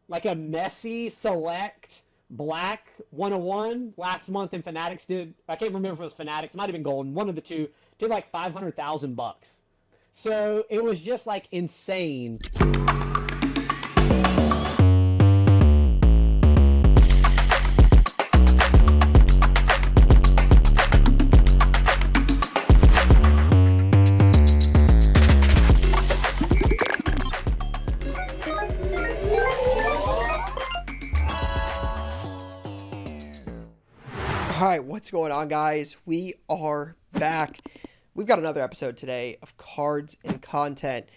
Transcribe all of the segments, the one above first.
like a messy select black 101 last month in Fanatics did. I can't remember if it was Fanatics, it might have been Golden, one of the two, did like $500,000. So it was just like insane. All right, what's going on, guys? We are back. We've got another episode today of Cards and Content.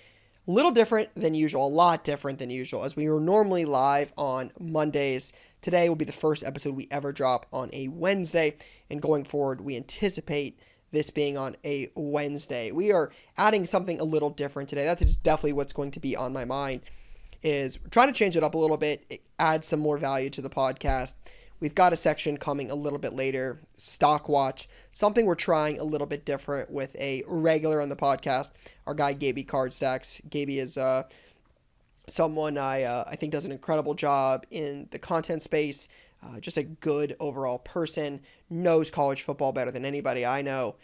A little different than usual, a lot different than usual, as we were normally live on Mondays. Today will be the first episode we ever drop on a Wednesday, and going forward, we anticipate this being on a Wednesday. We are adding something a little different today. That's definitely what's going to be on my mind, is we're trying to change it up a little bit, add some more value to the podcast. We've got a section coming a little bit later, Stockwatch, something we're trying a little bit different with a regular on the podcast, our guy Gabe Card Stacks. Gabe is someone I think does an incredible job in the content space, just a good overall person, knows college football better than anybody I know.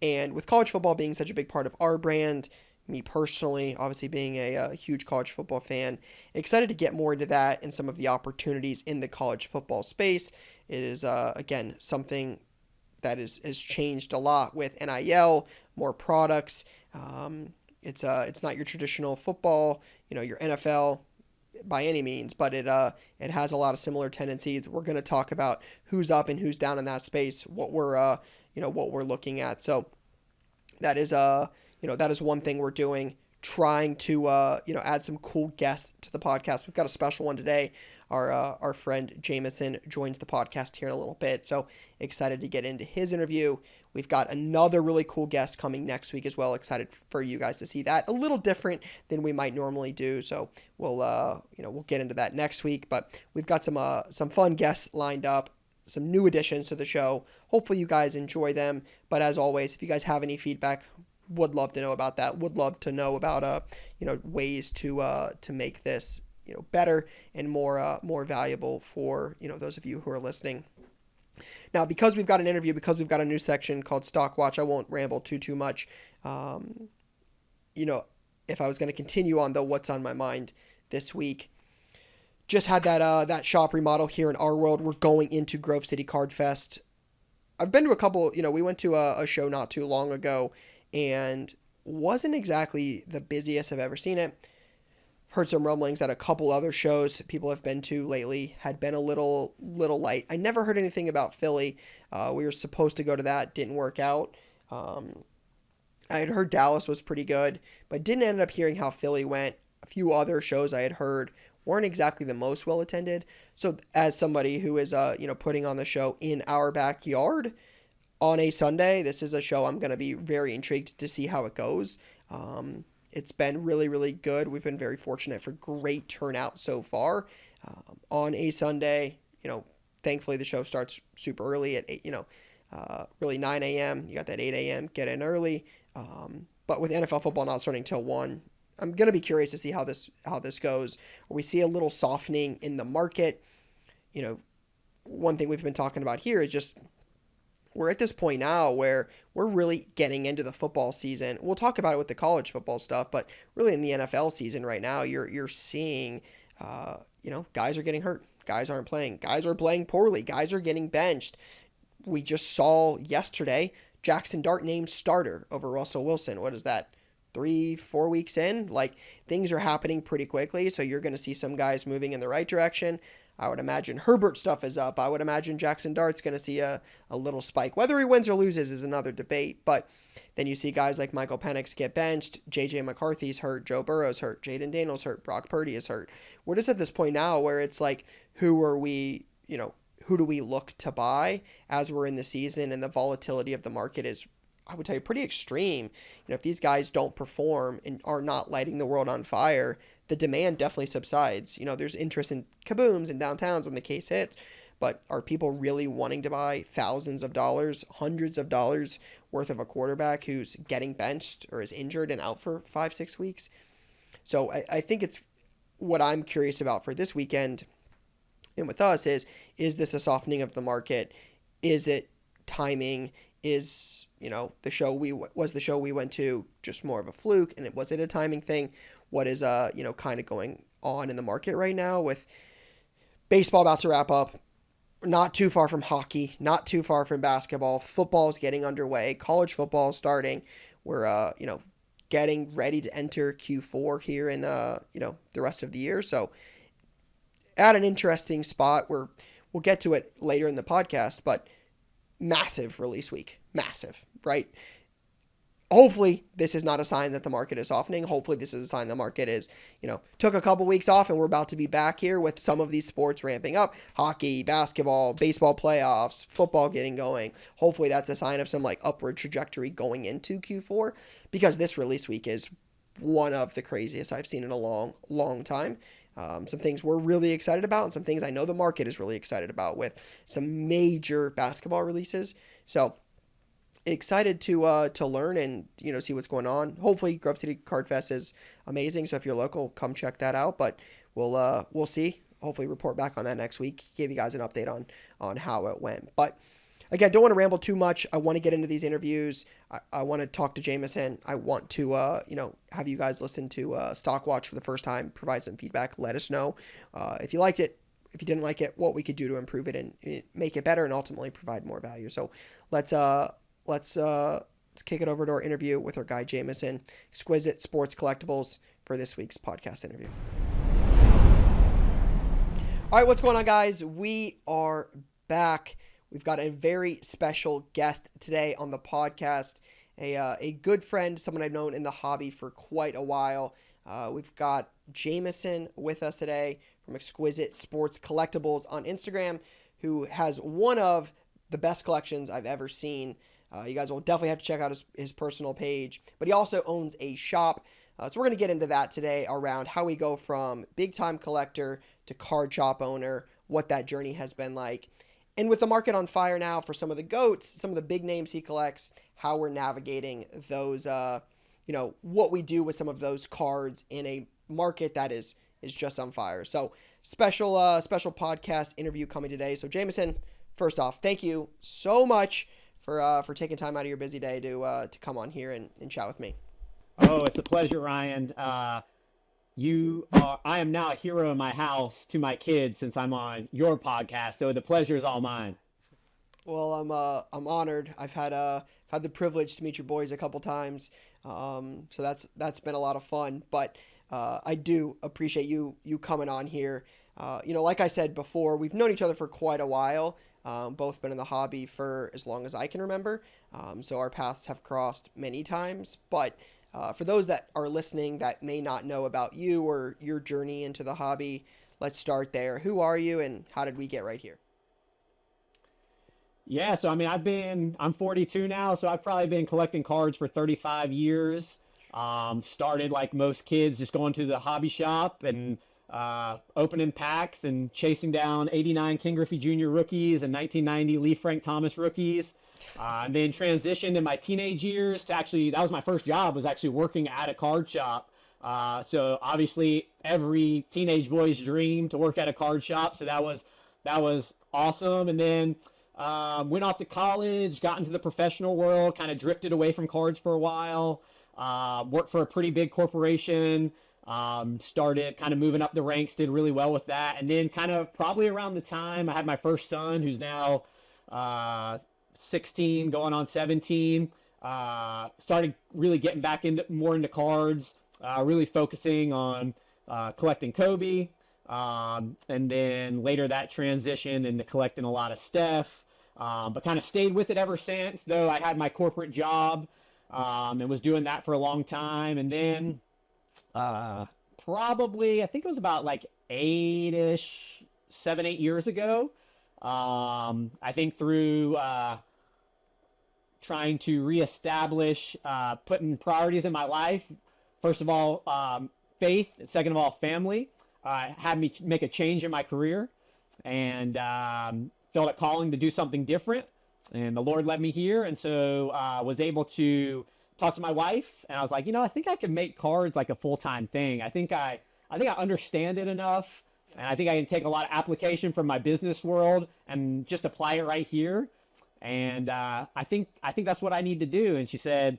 And with college football being such a big part of our brand, me personally, obviously being a huge college football fan, excited to get more into that and some of the opportunities in the college football space. It is, again, something that has changed a lot with NIL, more products. It's not your traditional football, your NFL by any means, but it has a lot of similar tendencies. We're going to talk about who's up and who's down in that space, what we're looking at. So that is that is one thing we're doing, trying to, add some cool guests to the podcast. We've got a special one today. Our friend Jameson joins the podcast here in a little bit, so excited to get into his interview. We've got another really cool guest coming next week as well. Excited for you guys to see that. A little different than we might normally do, so we'll get into that next week. But we've got some fun guests lined up, some new additions to the show. Hopefully you guys enjoy them. But as always, if you guys have any feedback, would love to know about that. Would love to know about ways to make this better and more valuable for those of you who are listening. Now, because we've got an interview, because we've got a new section called Stockwatch, I won't ramble too much. If I was going to continue on though, what's on my mind this week? Just had that shop remodel here in our world. We're going into Grove City Card Fest. I've been to a couple. We went to a show not too long ago, and wasn't exactly the busiest I've ever seen it. Heard some rumblings that a couple other shows people have been to lately had been a little light. I never heard anything about Philly. We were supposed to go to that, didn't work out. I had heard Dallas was pretty good, but didn't end up hearing how Philly went. A few other shows I had heard weren't exactly the most well attended. So as somebody who is putting on the show in our backyard on a Sunday, this is a show I'm going to be very intrigued to see how it goes. It's been really, really good. We've been very fortunate for great turnout so far. On a Sunday, thankfully the show starts super early at 8, really 9 a.m. You got that 8 a.m. get in early. But with NFL football not starting till 1, I'm going to be curious to see how this goes. We see a little softening in the market. One thing we've been talking about here is just we're at this point now where we're really getting into the football season. We'll talk about it with the college football stuff, but really in the NFL season right now, you're seeing, guys are getting hurt. Guys aren't playing. Guys are playing poorly. Guys are getting benched. We just saw yesterday Jackson Dart named starter over Russell Wilson. What is that? 3-4 weeks in? Like, things are happening pretty quickly, so you're going to see some guys moving in the right direction. I would imagine Herbert stuff is up. I would imagine Jackson Dart's going to see a little spike. Whether he wins or loses is another debate, but then you see guys like Michael Penix get benched, J.J. McCarthy's hurt, Joe Burrow's hurt, Jaden Daniels hurt, Brock Purdy is hurt. We're just at this point now where it's like, who do we look to buy as we're in the season, and the volatility of the market is, I would tell you, pretty extreme. If these guys don't perform and are not lighting the world on fire, the demand definitely subsides. There's interest in kabooms and downtowns when the case hits, but are people really wanting to buy thousands of dollars, hundreds of dollars worth of a quarterback who's getting benched or is injured and out for 5-6 weeks? So I think it's what I'm curious about for this weekend and with us is this a softening of the market? Is it timing? Is, the show we went to just more of a fluke, and was it a timing thing? What is, kind of going on in the market right now with baseball about to wrap up, not too far from hockey, not too far from basketball, football's getting underway, college football is starting. We're, getting ready to enter Q4 here in, the rest of the year. So at an interesting spot where we'll get to it later in the podcast, but massive release week, massive, right? Hopefully this is not a sign that the market is softening. Hopefully this is a sign the market is, took a couple weeks off and we're about to be back here with some of these sports ramping up. Hockey, basketball, baseball playoffs, football getting going. Hopefully that's a sign of some upward trajectory going into Q4, because this release week is one of the craziest I've seen in a long, long time. Some things we're really excited about and some things I know the market is really excited about with some major basketball releases. So excited to learn and see what's going on. Hopefully Grove City Card Fest is amazing, so if you're local, come check that out. But we'll see. Hopefully report back on that next week, give you guys an update on how it went. But again, don't want to ramble too much. I want to get into these interviews. I want to talk to Jameson. I want to have you guys listen to Stockwatch for the first time, provide some feedback, let us know if you liked it, if you didn't like it, what we could do to improve it and make it better and ultimately provide more value. So let's kick it over to our interview with our guy Jameson, Exquisite Sports Collectibles, for this week's podcast interview. All right, what's going on, guys? We are back. We've got a very special guest today on the podcast, a good friend, someone I've known in the hobby for quite a while. We've got Jamison with us today from Exquisite Sports Collectibles on Instagram, who has one of the best collections I've ever seen. You guys will definitely have to check out his personal page, but he also owns a shop. So we're going to get into that today around how we go from big-time collector to card shop owner, what that journey has been like. And with the market on fire now for some of the GOATs, some of the big names he collects, how we're navigating those, what we do with some of those cards in a market that is just on fire. So special podcast interview coming today. So Jameson, first off, thank you so much for taking time out of your busy day to come on here and chat with me. Oh, it's a pleasure, Ryan. I am now a hero in my house to my kids since I'm on your podcast, so the pleasure is all mine. Well, I'm honored. I've had the privilege to meet your boys a couple times, so that's been a lot of fun. But I do appreciate you coming on here. Like I said before, we've known each other for quite a while. Both been in the hobby for as long as I can remember, so our paths have crossed many times. But for those that are listening that may not know about you or your journey into the hobby, let's start there. Who are you and how did we get right here? Yeah, so I'm 42 now, so I've probably been collecting cards for 35 years. Started like most kids, just going to the hobby shop and opening packs and chasing down 89 King Griffey Jr. rookies and 1990 Lee Frank Thomas rookies. And then transitioned in my teenage years to that was my first job, was actually working at a card shop. So obviously every teenage boy's dream to work at a card shop. So that was awesome. And then went off to college, got into the professional world, kind of drifted away from cards for a while, worked for a pretty big corporation, started kind of moving up the ranks, did really well with that. And then kind of probably around the time I had my first son, who's now 16 going on 17, started really getting back more into cards, really focusing on collecting Kobe, and then later that transition into collecting a lot of Steph, but kind of stayed with it ever since, though I had my corporate job and was doing that for a long time. And then probably I think it was about like 7-8 years ago, I think through trying to reestablish putting priorities in my life, first of all faith, second of all family, had me make a change in my career, and felt a calling to do something different, and the Lord led me here. And so was able to talk to my wife, and I was like, I think I could make cards like a full-time thing. I think I I understand it enough, and I think I can take a lot of application from my business world and just apply it right here. And I think that's what I need to do. And she said,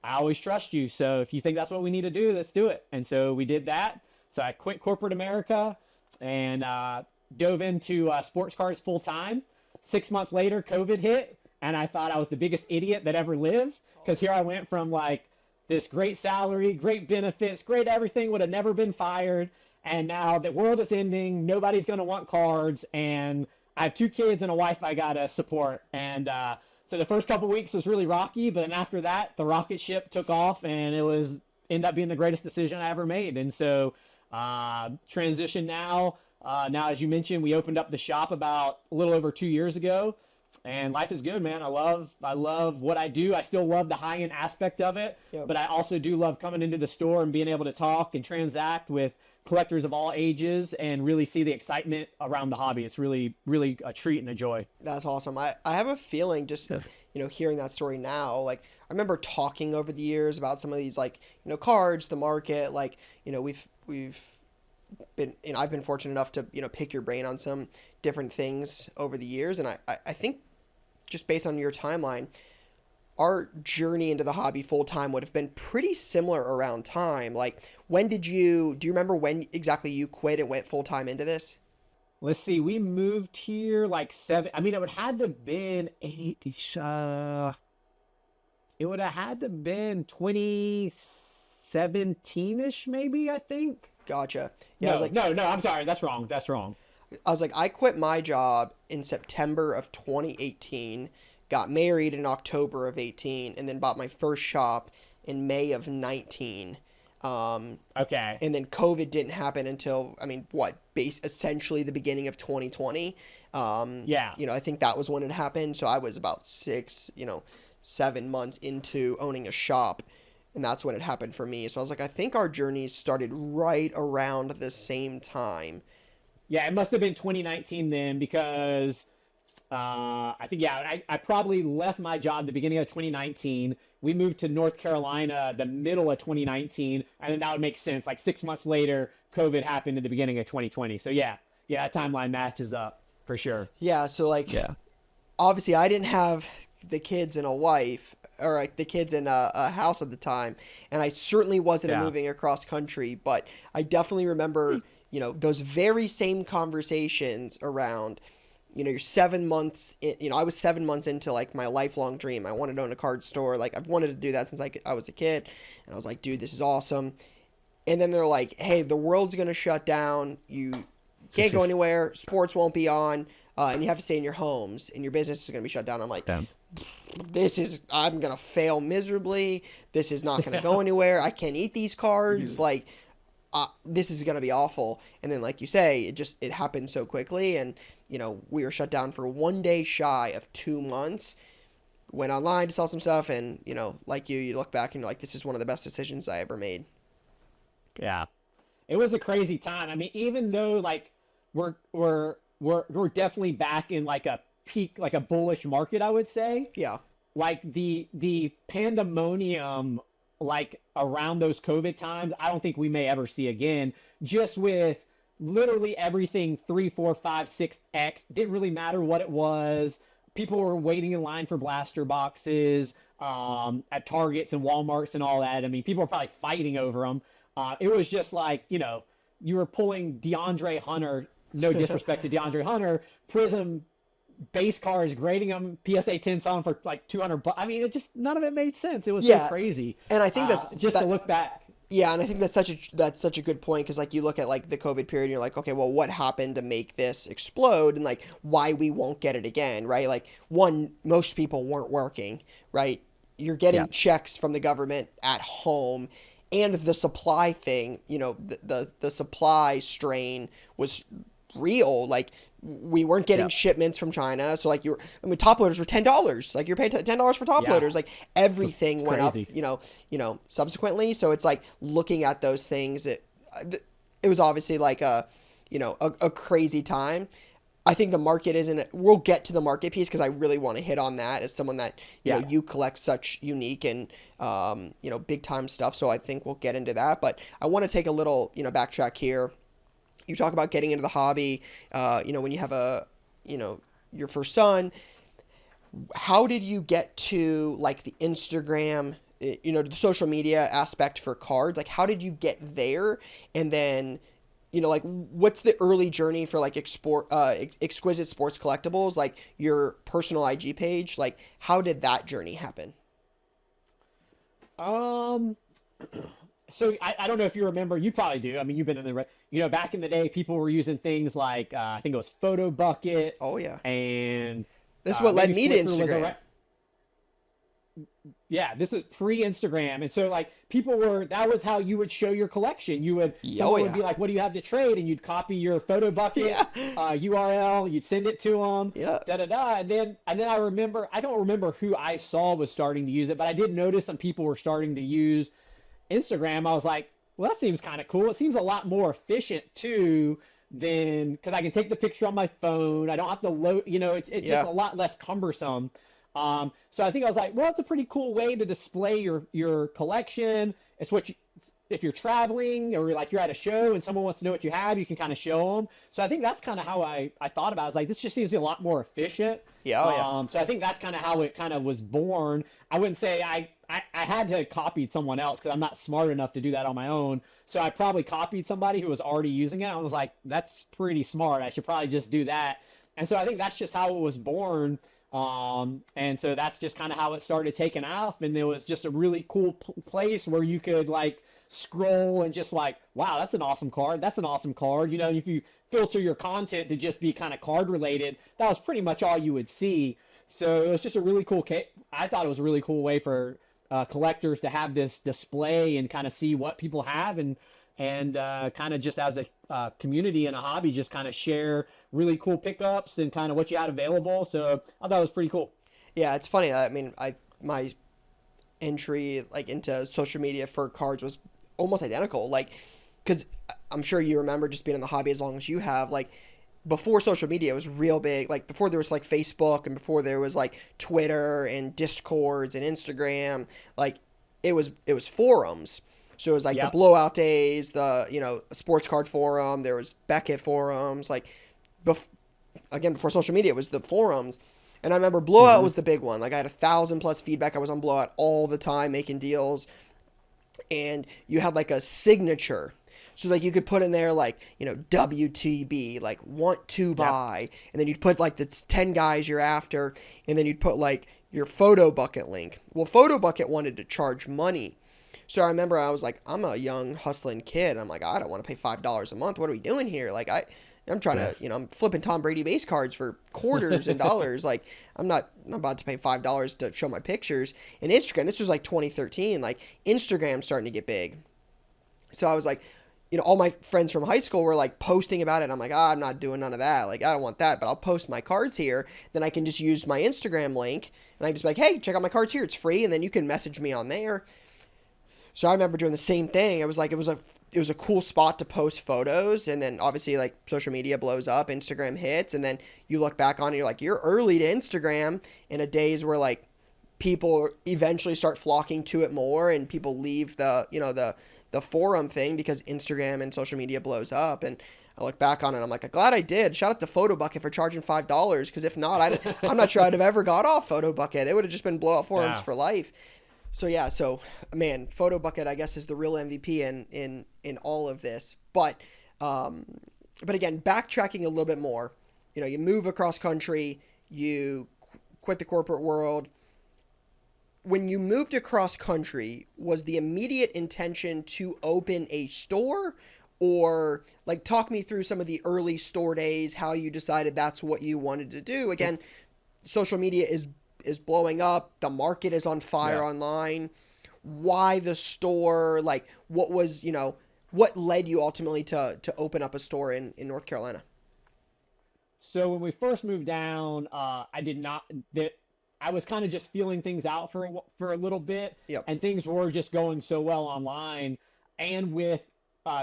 I always trust you. So if you think that's what we need to do, let's do it. And so we did that. So I quit corporate America and dove into sports cars full time. 6 months later, COVID hit, and I thought I was the biggest idiot that ever lives, because here I went from like this great salary, great benefits, great everything, would have never been fired. And now the world is ending. Nobody's going to want cards. And I have 2 kids and a wife I got to support. And so the first couple weeks was really rocky. But then after that, the rocket ship took off, and ended up being the greatest decision I ever made. And so transition now. Now, as you mentioned, we opened up the shop about a little over 2 years ago. And life is good, man. I love what I do. I still love the high-end aspect of it, Yep. but I also do love coming into the store and being able to talk and transact with collectors of all ages and really see the excitement around the hobby. It's really, really a treat and a joy. That's awesome. I have a feeling just, hearing that story now, like I remember talking over the years about some of these, like, cards, the market, like, we've been, I've been fortunate enough to, pick your brain on some different things over the years. And I think just based on your timeline, our journey into the hobby full time would have been pretty similar around time. Like, do you remember when exactly you quit and went full time into this? Let's see. We moved here like it would have had to have been it would have had to have been 2017-ish, maybe, I think. Gotcha. Yeah, No, I was like, no, I'm sorry. That's wrong. I quit my job in September of 2018, got married in October of 18, and then bought my first shop in May of 19. Okay. And then COVID didn't happen until, essentially the beginning of 2020. Yeah. I think that was when it happened. So I was about 7 months into owning a shop, and that's when it happened for me. So I was like, I think our journeys started right around the same time. Yeah, it must have been 2019 then, because I think, I probably left my job the beginning of 2019. We moved to North Carolina the middle of 2019, and then that would make sense. Like 6 months later, COVID happened in the beginning of 2020. So yeah, timeline matches up for sure. Yeah, so obviously I didn't have the kids and a wife, or like the kids in a house at the time, and I certainly wasn't moving across country, but I definitely remember those very same conversations around, you're 7 months in, I was 7 months into like my lifelong dream. I wanted to own a card store. Like I've wanted to do that since I was a kid, and I was like, dude, this is awesome. And then they're like, hey, the world's going to shut down. You can't go anywhere. Sports won't be on. And you have to stay in your homes, and your business is going to be shut down. I'm like, I'm going to fail miserably. This is not going to go anywhere. I can't eat these cards. Like, this is going to be awful. And then, like you say, it happened so quickly. And, we were shut down for 1 day shy of 2 months. Went online to sell some stuff. And, like you look back and you're like, this is one of the best decisions I ever made. Yeah. It was a crazy time. I mean, even though like we're definitely back in like a peak, like a bullish market, I would say. Yeah. Like the pandemonium, like around those COVID times, I don't think we may ever see again. Just with literally everything 3, 4, 5, 6x, didn't really matter what it was. People were waiting in line for blaster boxes at Targets and Walmarts and all that. I mean, people were probably fighting over them. It was just like, you were pulling DeAndre Hunter, no disrespect to DeAndre Hunter, Prism base cards, grading them, PSA 10 selling for like $200. I mean, none of it made sense. It was so crazy. And I think that's to look back. Yeah, and I think that's such a good point, because like you look at like the COVID period and you're like, okay, well, what happened to make this explode, and like why we won't get it again, right? Like, one, most people weren't working, right? You're getting checks from the government at home, and the supply thing, the supply strain was real. Like, we weren't getting shipments from China. So like top loaders were $10. Like, you're paying $10 for top loaders. Like, everything went up, subsequently. So it's like looking at those things, it was obviously like a crazy time. I think the market isn't. We'll get to the market piece because I really want to hit on that as someone that you collect such unique and big time stuff. So I think we'll get into that. But I want to take a little backtrack here. You talk about getting into the hobby. When you have your first son. How did you get to like the Instagram, the social media aspect for cards? Like, how did you get there? And then, like, what's the early journey for like exquisite sports collectibles, like your personal IG page? Like, how did that journey happen? So I don't know if you remember. You probably do. I mean, you've been in the back in the day, people were using things like I think it was Photo Bucket. Oh yeah. And this is what led me to Instagram. Yeah, this is pre-Instagram, and so like that was how you would show your collection. Someone would be like, "What do you have to trade?" And you'd copy your Photo Bucket URL, you'd send it to them, and then I remember, I don't remember who I saw was starting to use it, but I did notice some people were starting to use Instagram. I was like, well, that seems kind of cool. It seems a lot more efficient too than, because I can take the picture on my phone. I don't have to load. It's just a lot less cumbersome. So I think I was like, well, it's a pretty cool way to display your collection. It's if you're traveling or like you're at a show and someone wants to know what you have, you can kind of show them. So I think that's kind of how I thought about it. I was like, this just seems a lot more efficient. So I think that's kind of how it kind of was born. I wouldn't say I had to copy someone else because I'm not smart enough to do that on my own. So I probably copied somebody who was already using it. I was like, that's pretty smart. I should probably just do that. And so I think that's just how it was born. And so that's just kind of how it started taking off. And there was just a really cool place where you could like scroll and just like, wow, that's an awesome card. That's an awesome card. If you filter your content to just be kind of card related, that was pretty much all you would see. So it was just a really cool I thought it was a really cool way for collectors to have this display and kind of see what people have and kind of just as a community and a hobby, just kind of share really cool pickups and kind of what you had available. So I thought it was pretty cool. Yeah, it's funny. I mean, my entry like into social media for cards was almost identical. Like, because I'm sure you remember just being in the hobby as long as you have. Like, before social media, it was real big. Like, before there was like Facebook and before there was like Twitter and Discords and Instagram. Like, it was forums. So it was like the Blowout Days, the sports card forum. There was Beckett forums. Like, before social media, it was the forums. And I remember Blowout was the big one. Like, I had 1,000+ feedback. I was on Blowout all the time making deals. And you had like a signature. So like you could put in there like, WTB, like want to buy. And then you'd put like the 10 guys you're after. And then you'd put like your Photo Bucket link. Well, Photo Bucket wanted to charge money. So I remember I was like, I'm a young hustling kid. I'm like, I don't want to pay $5 a month. What are we doing here? Like I'm trying to, I'm flipping Tom Brady base cards for quarters and dollars. Like I'm about to pay $5 to show my pictures. And Instagram, this was like 2013, like Instagram's starting to get big. So I was like, all my friends from high school were like posting about it. I'm like, I'm not doing none of that. Like, I don't want that, but I'll post my cards here. Then I can just use my Instagram link and I just be like, hey, check out my cards here. It's free. And then you can message me on there. So I remember doing the same thing. It was a cool spot to post photos. And then obviously like social media blows up, Instagram hits. And then you look back on it, and you're like, you're early to Instagram in a days where like people eventually start flocking to it more and people leave the forum thing because Instagram and social media blows up. And I look back on it, I'm like, I'm glad I did. Shout out to Photo Bucket for charging $5 because if not, I'm not sure I'd have ever got off Photo Bucket. It would have just been blowout forums for life. So man, Photo Bucket I guess is the real MVP in all of this. But again, backtracking a little bit more, you move across country, you quit the corporate world. When you moved across country, was the immediate intention to open a store? Or like talk me through some of the early store days, how you decided that's what you wanted to do. Again, social media is blowing up. The market is on fire online. Why the store? Like what was, what led you ultimately to open up a store in North Carolina? So when we first moved down, I was kind of just feeling things out for a little bit, and things were just going so well online, and with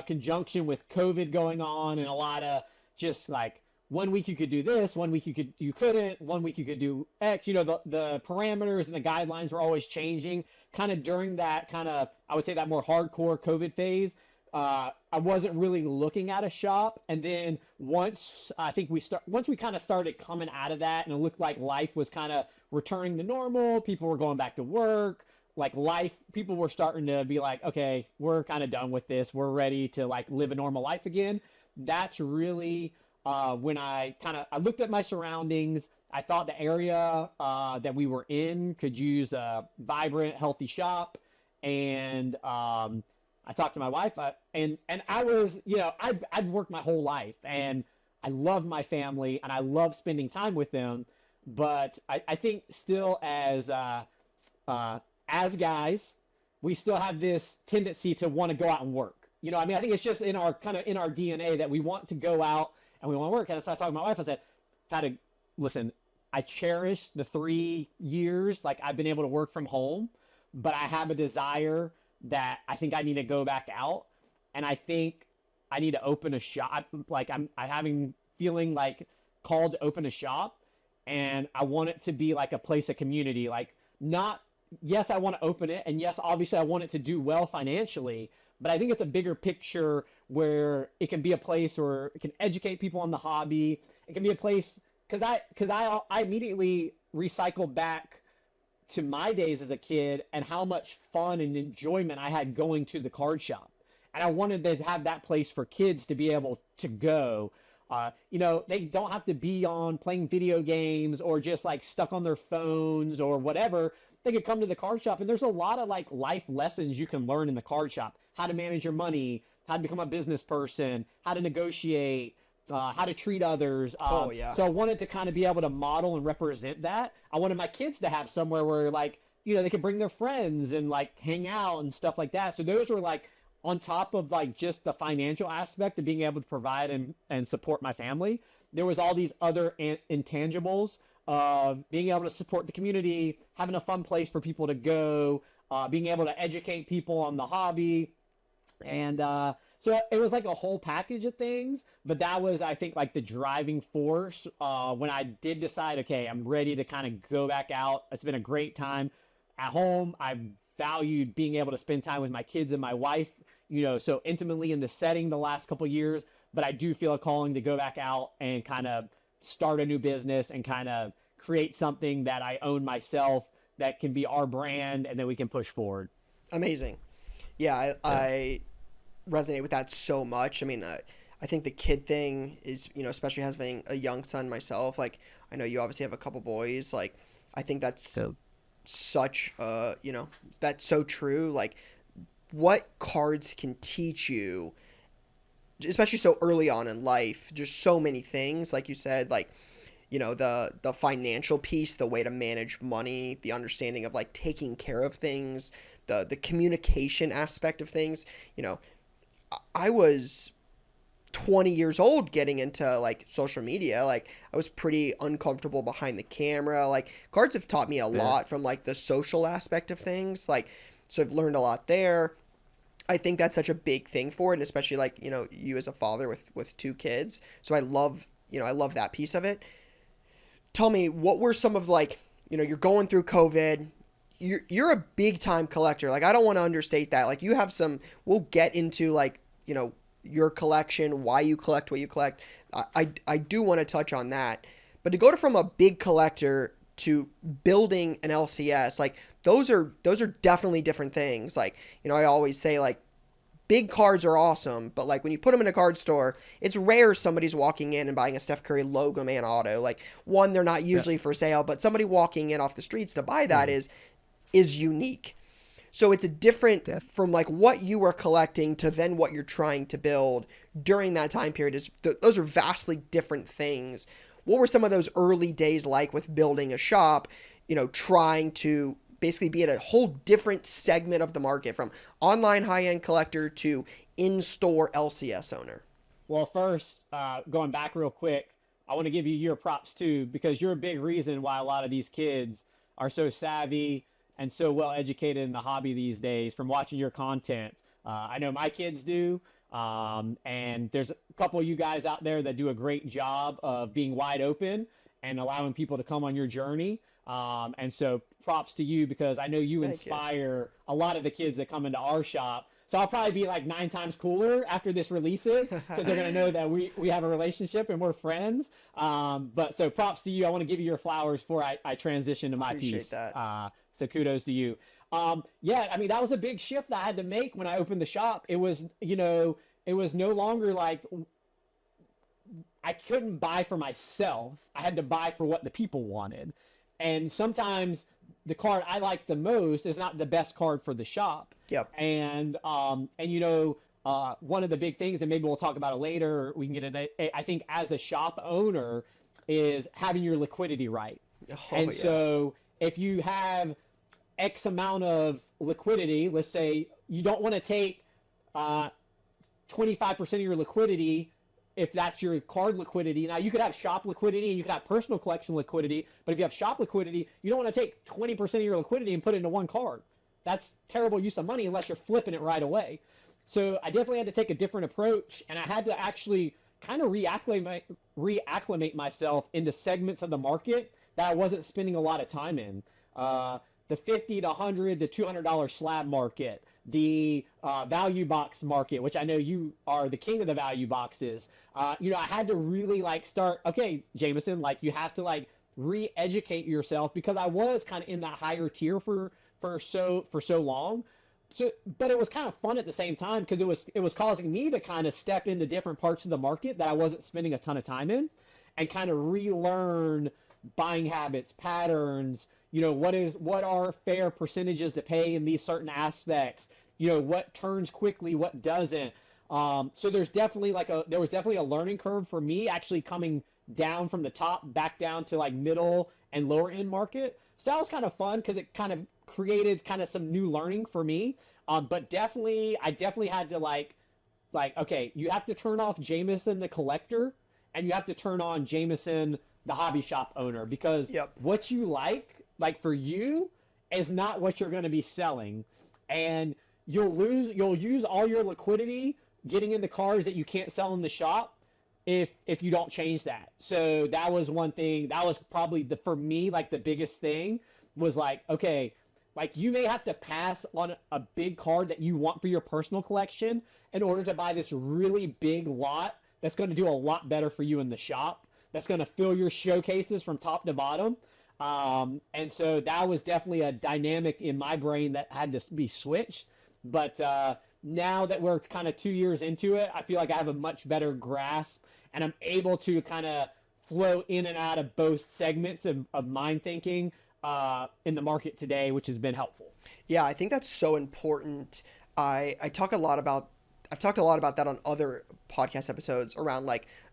conjunction with COVID going on and a lot of just like one week you could do this, one week you couldn't, one week you could do X. The parameters and the guidelines were always changing. Kind of during that I would say that more hardcore COVID phase, I wasn't really looking at a shop. And then once we kind of started coming out of that, and it looked like life was kind of returning to normal, people were going back to work, like people were starting to be like, okay, we're kind of done with this, we're ready to like live a normal life again. That's really when I looked at my surroundings. I thought the area that we were in could use a vibrant, healthy shop. And I talked to my wife, and I was, I'd worked my whole life, and I love my family, and I love spending time with them. But I think still as guys, we still have this tendency to want to go out and work. I mean, I think it's just in our DNA that we want to go out and we want to work. And so I talked to my wife. I said, listen, I cherish the 3 years like I've been able to work from home, but I have a desire that I think I need to go back out, and I think I need to open a shop. Like I'm feeling like called to open a shop, and I want it to be like a place of community. Like, not, yes, I want to open it, and yes, obviously I want it to do well financially, but I think it's a bigger picture where it can be a place where it can educate people on the hobby. It can be a place, because I immediately recycle back to my days as a kid and how much fun and enjoyment I had going to the card shop. And I wanted to have that place for kids to be able to go. They don't have to be on playing video games or just like stuck on their phones or whatever. They could come to the card shop, and there's a lot of like life lessons you can learn in the card shop. How to manage your money, how to become a business person, how to negotiate, how to treat others. So I wanted to kind of be able to model and represent that. I wanted my kids to have somewhere where like, they could bring their friends and like hang out and stuff like that. So those were like on top of like just the financial aspect of being able to provide and support my family. There was all these other intangibles of being able to support the community, having a fun place for people to go, being able to educate people on the hobby. And so it was like a whole package of things, but that was, I think, like the driving force when I did decide, okay, I'm ready to kind of go back out. It's been a great time at home. I've valued being able to spend time with my kids and my wife, so intimately in the setting the last couple of years, but I do feel a calling to go back out and kind of start a new business and kind of create something that I own myself that can be our brand and then we can push forward. Amazing. Yeah, I resonate with that so much. I mean, I think the kid thing is, especially having a young son myself, like I know you obviously have a couple boys, like I think that's such, that's so true. Like what cards can teach you, especially so early on in life, just so many things, like you said, like, the financial piece, the way to manage money, the understanding of like taking care of things, the communication aspect of things. I was 20 years old getting into like social media. Like I was pretty uncomfortable behind the camera. Like cards have taught me a lot from like the social aspect of things. Like, so I've learned a lot there. I think that's such a big thing for it. And especially like, you as a father with 2 kids. So I love that piece of it. Tell me, what were some of like, you're going through COVID, you're a big time collector. Like, I don't want to understate that. Like you have we'll get into like, your collection, why you collect what you collect. I do want to touch on that, but to go from a big collector to building an LCS, like those are definitely different things. Like, I always say like big cards are awesome, but like when you put them in a card store, it's rare somebody's walking in and buying a Steph Curry Logo Man auto. Like one, they're not usually for sale, but somebody walking in off the streets to buy that is unique. So it's a different from like what you were collecting to then what you're trying to build during that time period. Those are vastly different things. What were some of those early days like with building a shop, trying to basically be at a whole different segment of the market, from online high-end collector to in-store LCS owner? Well, first, going back real quick, I want to give you your props too, because you're a big reason why a lot of these kids are so savvy and so well educated in the hobby these days from watching your content. I know my kids do. And there's a couple of you guys out there that do a great job of being wide open and allowing people to come on your journey. And so props to you, because I know you Thank you. inspire a lot of the kids that come into our shop. So I'll probably be like 9 times cooler after this releases, because they're going to know that we have a relationship and we're friends. But so props to you. I want to give you your flowers before I transition to my Appreciate piece. that. So kudos to you. Yeah, I mean, that was a big shift I had to make when I opened the shop. It was, it was no longer like I couldn't buy for myself. I had to buy for what the people wanted. And sometimes the card I like the most is not the best card for the shop. Yep. And one of the big things, and maybe we'll talk about it later, we can get it. I think as a shop owner is having your liquidity right. And so if you have X amount of liquidity, let's say you don't want to take 25% of your liquidity if that's your card liquidity. Now, you could have shop liquidity and you could have personal collection liquidity, but if you have shop liquidity, you don't want to take 20% of your liquidity and put it into one card. That's terrible use of money unless you're flipping it right away. So I definitely had to take a different approach, and I had to actually kind of reacclimate myself into segments of the market that I wasn't spending a lot of time in. The $50 to $100 to $200 slab market, the value box market, which I know you are the king of the value boxes. I had to really start, okay, Jameson, you have to re-educate yourself, because I was kind of in that higher tier for so long. So, but it was kind of fun at the same time, because it was causing me to kind of step into different parts of the market that I wasn't spending a ton of time in, and kind of relearn buying habits, patterns, what are fair percentages to pay in these certain aspects, what turns quickly, what doesn't. So there's definitely there was definitely a learning curve for me, actually coming down from the top back down to middle and lower end market. So that was kind of fun, because it kind of created kind of some new learning for me. But I definitely had to okay, you have to turn off Jameson the collector, and you have to turn on Jameson the hobby shop owner, because what you like for you is not what you're going to be selling, and you'll use all your liquidity getting into cars that you can't sell in the shop if you don't change that. So that was one thing. That was probably for me, the biggest thing was okay, you may have to pass on a big card that you want for your personal collection in order to buy this really big lot that's going to do a lot better for you in the shop, that's going to fill your showcases from top to bottom. And so that was definitely a dynamic in my brain that had to be switched. But now that we're kind of 2 years into it, I feel like I have a much better grasp, and I'm able to kind of flow in and out of both segments of mind thinking in the market today, which has been helpful. Yeah, I think that's so important. I've talked a lot about that on other podcast episodes around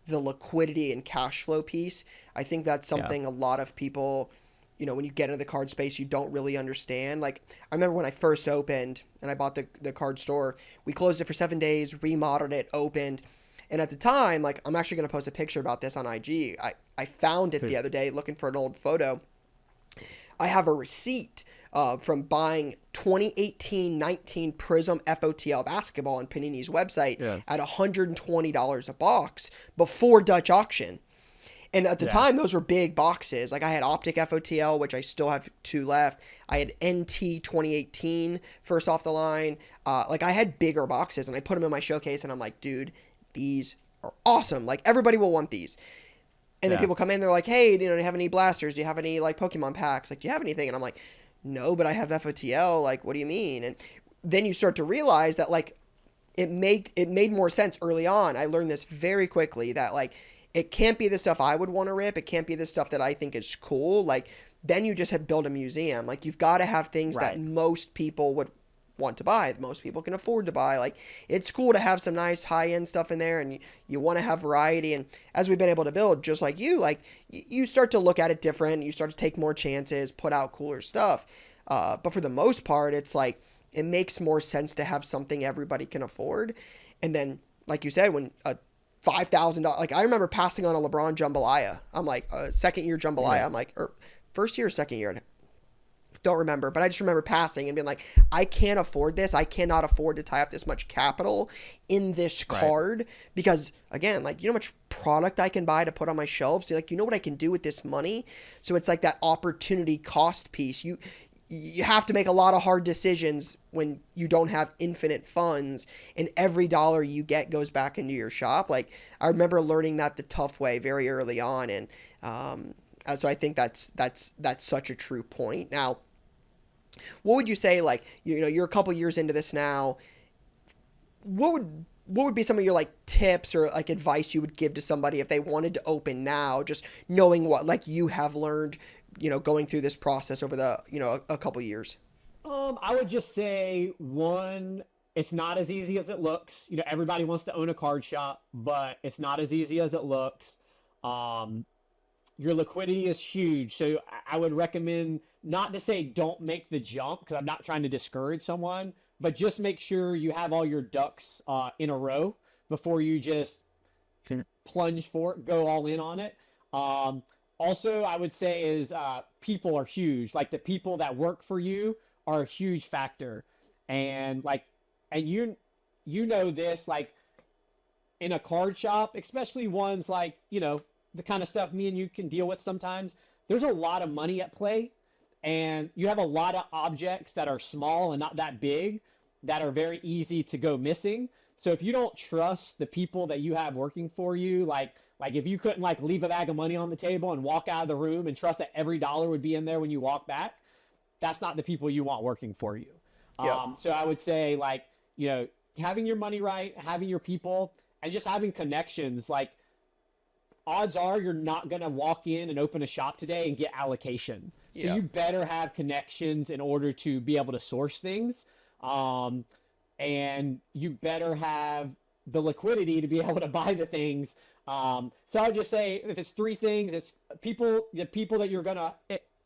the liquidity and cash flow piece. I think that's something a lot of people, when you get into the card space, you don't really understand. I remember when I first opened and I bought the card store, we closed it for 7 days, remodeled it, opened. And at the time, I'm actually going to post a picture about this on IG. I found it the other day looking for an old photo. I have a receipt from buying 2018-19 Prism FOTL basketball on Panini's website at $120 a box before Dutch auction. And at the time, those were big boxes. I had Optic FOTL, which I still have 2 left. I had NT 2018 first off the line. I had bigger boxes, and I put them in my showcase, and I'm like, dude, these are awesome. Everybody will want these. And then people come in, they're like, hey, do you have any blasters? Do you have any Pokemon packs? Do you have anything? And I'm like, no, but I have FOTL. What do you mean? And then you start to realize that it made more sense early on. I learned this very quickly that it can't be the stuff I would want to rip. It can't be the stuff that I think is cool. Then you just have build a museum. You've got to have things that most people would want to buy, most people can afford to buy. It's cool to have some nice high-end stuff in there, and you want to have variety. And as we've been able to build, just like you start to look at it different. You start to take more chances, put out cooler stuff. But for the most part, it's it makes more sense to have something everybody can afford. And then, like you said, when a $5,000, I remember passing on a LeBron jambalaya. I'm a second year jambalaya. I'm or first year or second year. don't remember, but I just remember passing and being like, I can't afford this. I cannot afford to tie up this much capital in this card because, again, like, you know how much product I can buy to put on my shelves? So, like, you know what I can do with this money? So it's like that opportunity cost piece. You have to make a lot of hard decisions when you don't have infinite funds, and every dollar you get goes back into your shop. Like, I remember learning that the tough way very early on, and so I think that's such a true point. Now, what would you say, like, you know, you're a couple years into this now, what would be some of your, like, tips or, like, advice you would give to somebody if they wanted to open now, just knowing what, like, you have learned, you know, going through this process over the, you know, a couple years? I would just say, one, it's not as easy as it looks. You know, everybody wants to own a card shop, but it's not as easy as it looks. Your liquidity is huge. So I would recommend not to say don't make the jump, because I'm not trying to discourage someone, but just make sure you have all your ducks in a row before you just plunge for it, go all in on it. Also, I would say is people are huge. Like, the people that work for you are a huge factor. And you know this, like, in a card shop, especially ones like, you know, the kind of stuff me and you can deal with sometimes, there's a lot of money at play, and you have a lot of objects that are small and not that big that are very easy to go missing. So if you don't trust the people that you have working for you, like if you couldn't, like, leave a bag of money on the table and walk out of the room and trust that every dollar would be in there when you walk back, that's not the people you want working for you. So I would say, like, you know, having your money right, having your people, and just having connections. Like, odds are you're not going to walk in and open a shop today and get allocation. So you better have connections in order to be able to source things. And you better have the liquidity to be able to buy the things. So I would just say, if it's three things, it's the people that you're going to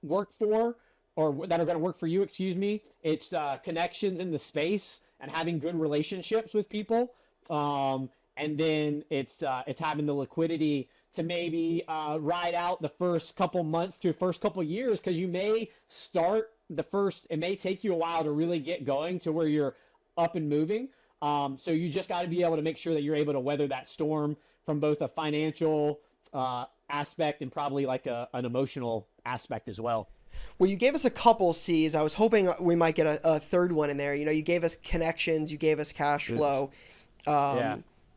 work for, or that are going to work for you, excuse me. It's connections in the space and having good relationships with people. And then it's having the liquidity to maybe ride out the first couple months to first couple years, because you may start it may take you a while to really get going to where you're up and moving. So you just got to be able to make sure that you're able to weather that storm from both a financial aspect and probably like an emotional aspect as well. Well, you gave us a couple C's. I was hoping we might get a third one in there. You know, you gave us connections, you gave us cash flow.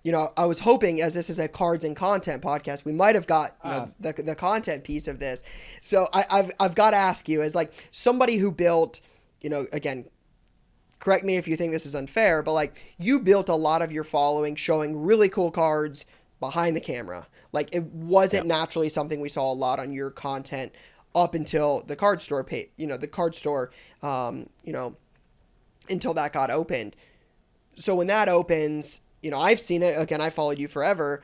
You know, I was hoping, as this is a cards and content podcast, we might have got, you know, the content piece of this. So I've got to ask you, as, like, somebody who built, you know, again, correct me if you think this is unfair, but, like, you built a lot of your following showing really cool cards behind the camera. Like, it wasn't naturally something we saw a lot on your content up until the card store you know, until that got opened. So when that opens, you know, I've seen it, again, I followed you forever,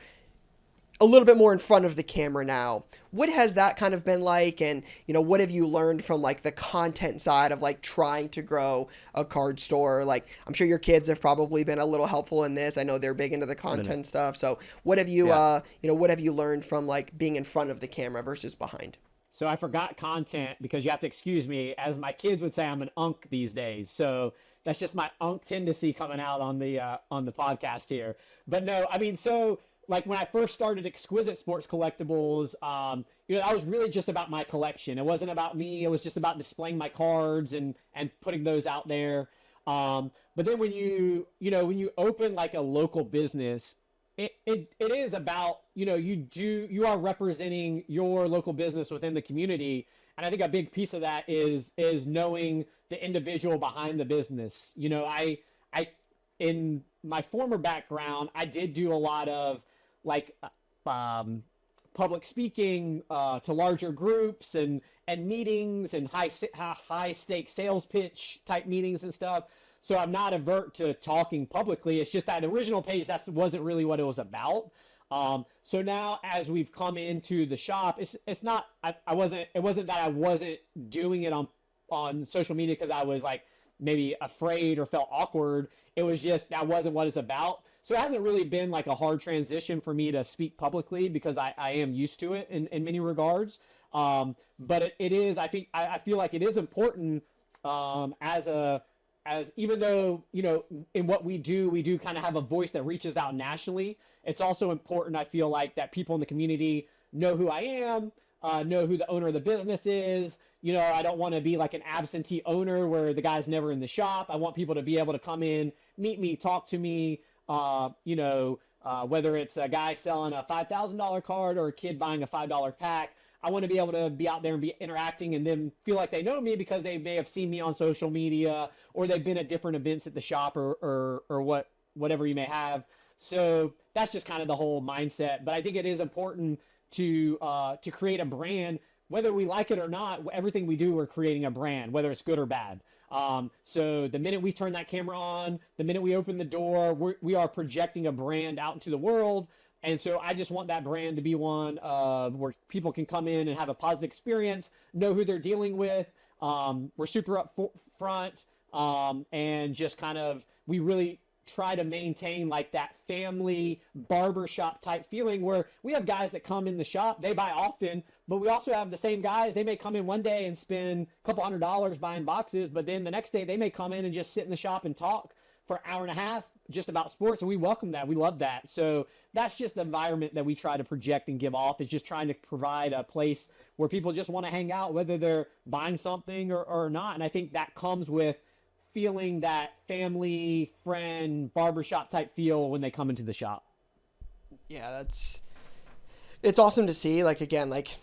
a little bit more in front of the camera now. What has that kind of been like? And, you know, what have you learned from, like, the content side of, like, trying to grow a card store? Like, I'm sure your kids have probably been a little helpful in this. I know they're big into the content stuff. So what have you, you know, what have you learned from, like, being in front of the camera versus behind? So I forgot content, because you have to excuse me. As my kids would say, I'm an unk these days. So that's just my unk tendency coming out on the podcast here. But no, I mean, so, like, when I first started Exquisite Sports Collectibles, you know, that was really just about my collection. It wasn't about me. It was just about displaying my cards and putting those out there. But then when you open, like, a local business, it is about, you know, you are representing your local business within the community. And I think a big piece of that is knowing the individual behind the business. You know, I in my former background, I did do a lot of, like, public speaking to larger groups and meetings and high stakes sales pitch type meetings and stuff. So I'm not avert to talking publicly. It's just that original page, that wasn't really what it was about. So now, as we've come into the shop, it's not, it wasn't that I wasn't doing it on social media because I was, like, maybe afraid or felt awkward. It was just, that wasn't what it's about. So it hasn't really been, like, a hard transition for me to speak publicly, because I am used to it in many regards. But it is, I feel like it is important as even though, in what we do kind of have a voice that reaches out nationally. It's also important, I feel like, that people in the community know who I am, know who the owner of the business is. I don't want to be like an absentee owner where the guy's never in the shop. I want people to be able to come in, meet me, talk to me, whether it's a guy selling a $5,000 card or a kid buying a $5 pack. I want to be able to be out there and be interacting and then feel like they know me because they may have seen me on social media or they've been at different events at the shop or whatever you may have. So that's just kind of the whole mindset. But I think it is important to create a brand, whether we like it or not. Everything we do, we're creating a brand, whether it's good or bad. So the minute we turn that camera on, the minute we open the door, we are projecting a brand out into the world. And so I just want that brand to be one where people can come in and have a positive experience, know who they're dealing with. We're super up front, and just kind of, we really try to maintain like that family barbershop type feeling where we have guys that come in the shop, they buy often, but we also have the same guys. They may come in one day and spend a couple $100 buying boxes, but then the next day they may come in and just sit in the shop and talk for an hour and a half just about sports, and we welcome that. We love that. So that's just the environment that we try to project and give off, is just trying to provide a place where people just want to hang out, whether they're buying something or not. And I think that comes with feeling that family, friend, barbershop type feel when they come into the shop. Yeah, it's awesome to see. Like, again, like,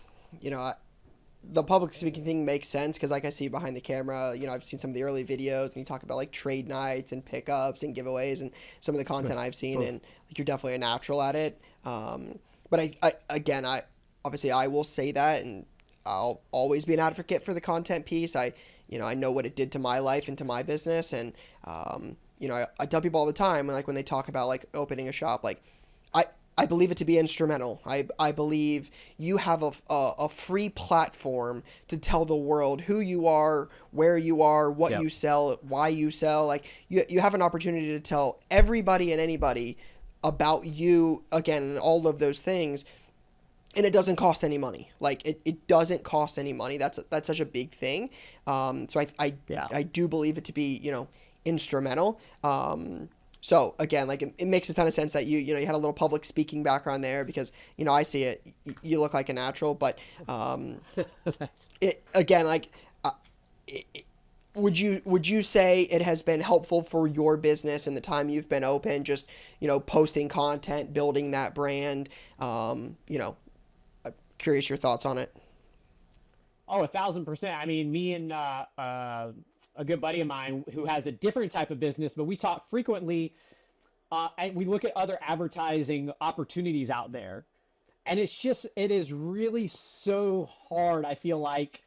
the public speaking thing makes sense because, like, I see behind the camera, I've seen some of the early videos and you talk about like trade nights and pickups and giveaways and some of the content I've seen, and like, you're definitely a natural at it. But I obviously I will say that, and I'll always be an advocate for the content piece. I know what it did to my life and to my business, and I tell people all the time, like, when they talk about like opening a shop, like, I believe it to be instrumental. I believe you have a free platform to tell the world who you are, where you are, what you sell, why you sell. Like, you have an opportunity to tell everybody and anybody about you, again, all of those things. And it doesn't cost any money. Like, it doesn't cost any money. That's such a big thing. So I do believe it to be, instrumental. So again, like, it makes a ton of sense that you had a little public speaking background there because, I see it, you look like a natural, but, would you say it has been helpful for your business in the time you've been open, just, posting content, building that brand, curious your thoughts on it? Oh, 1,000%. I mean, me and a good buddy of mine who has a different type of business, but we talk frequently, and we look at other advertising opportunities out there. And it is really so hard, I feel like,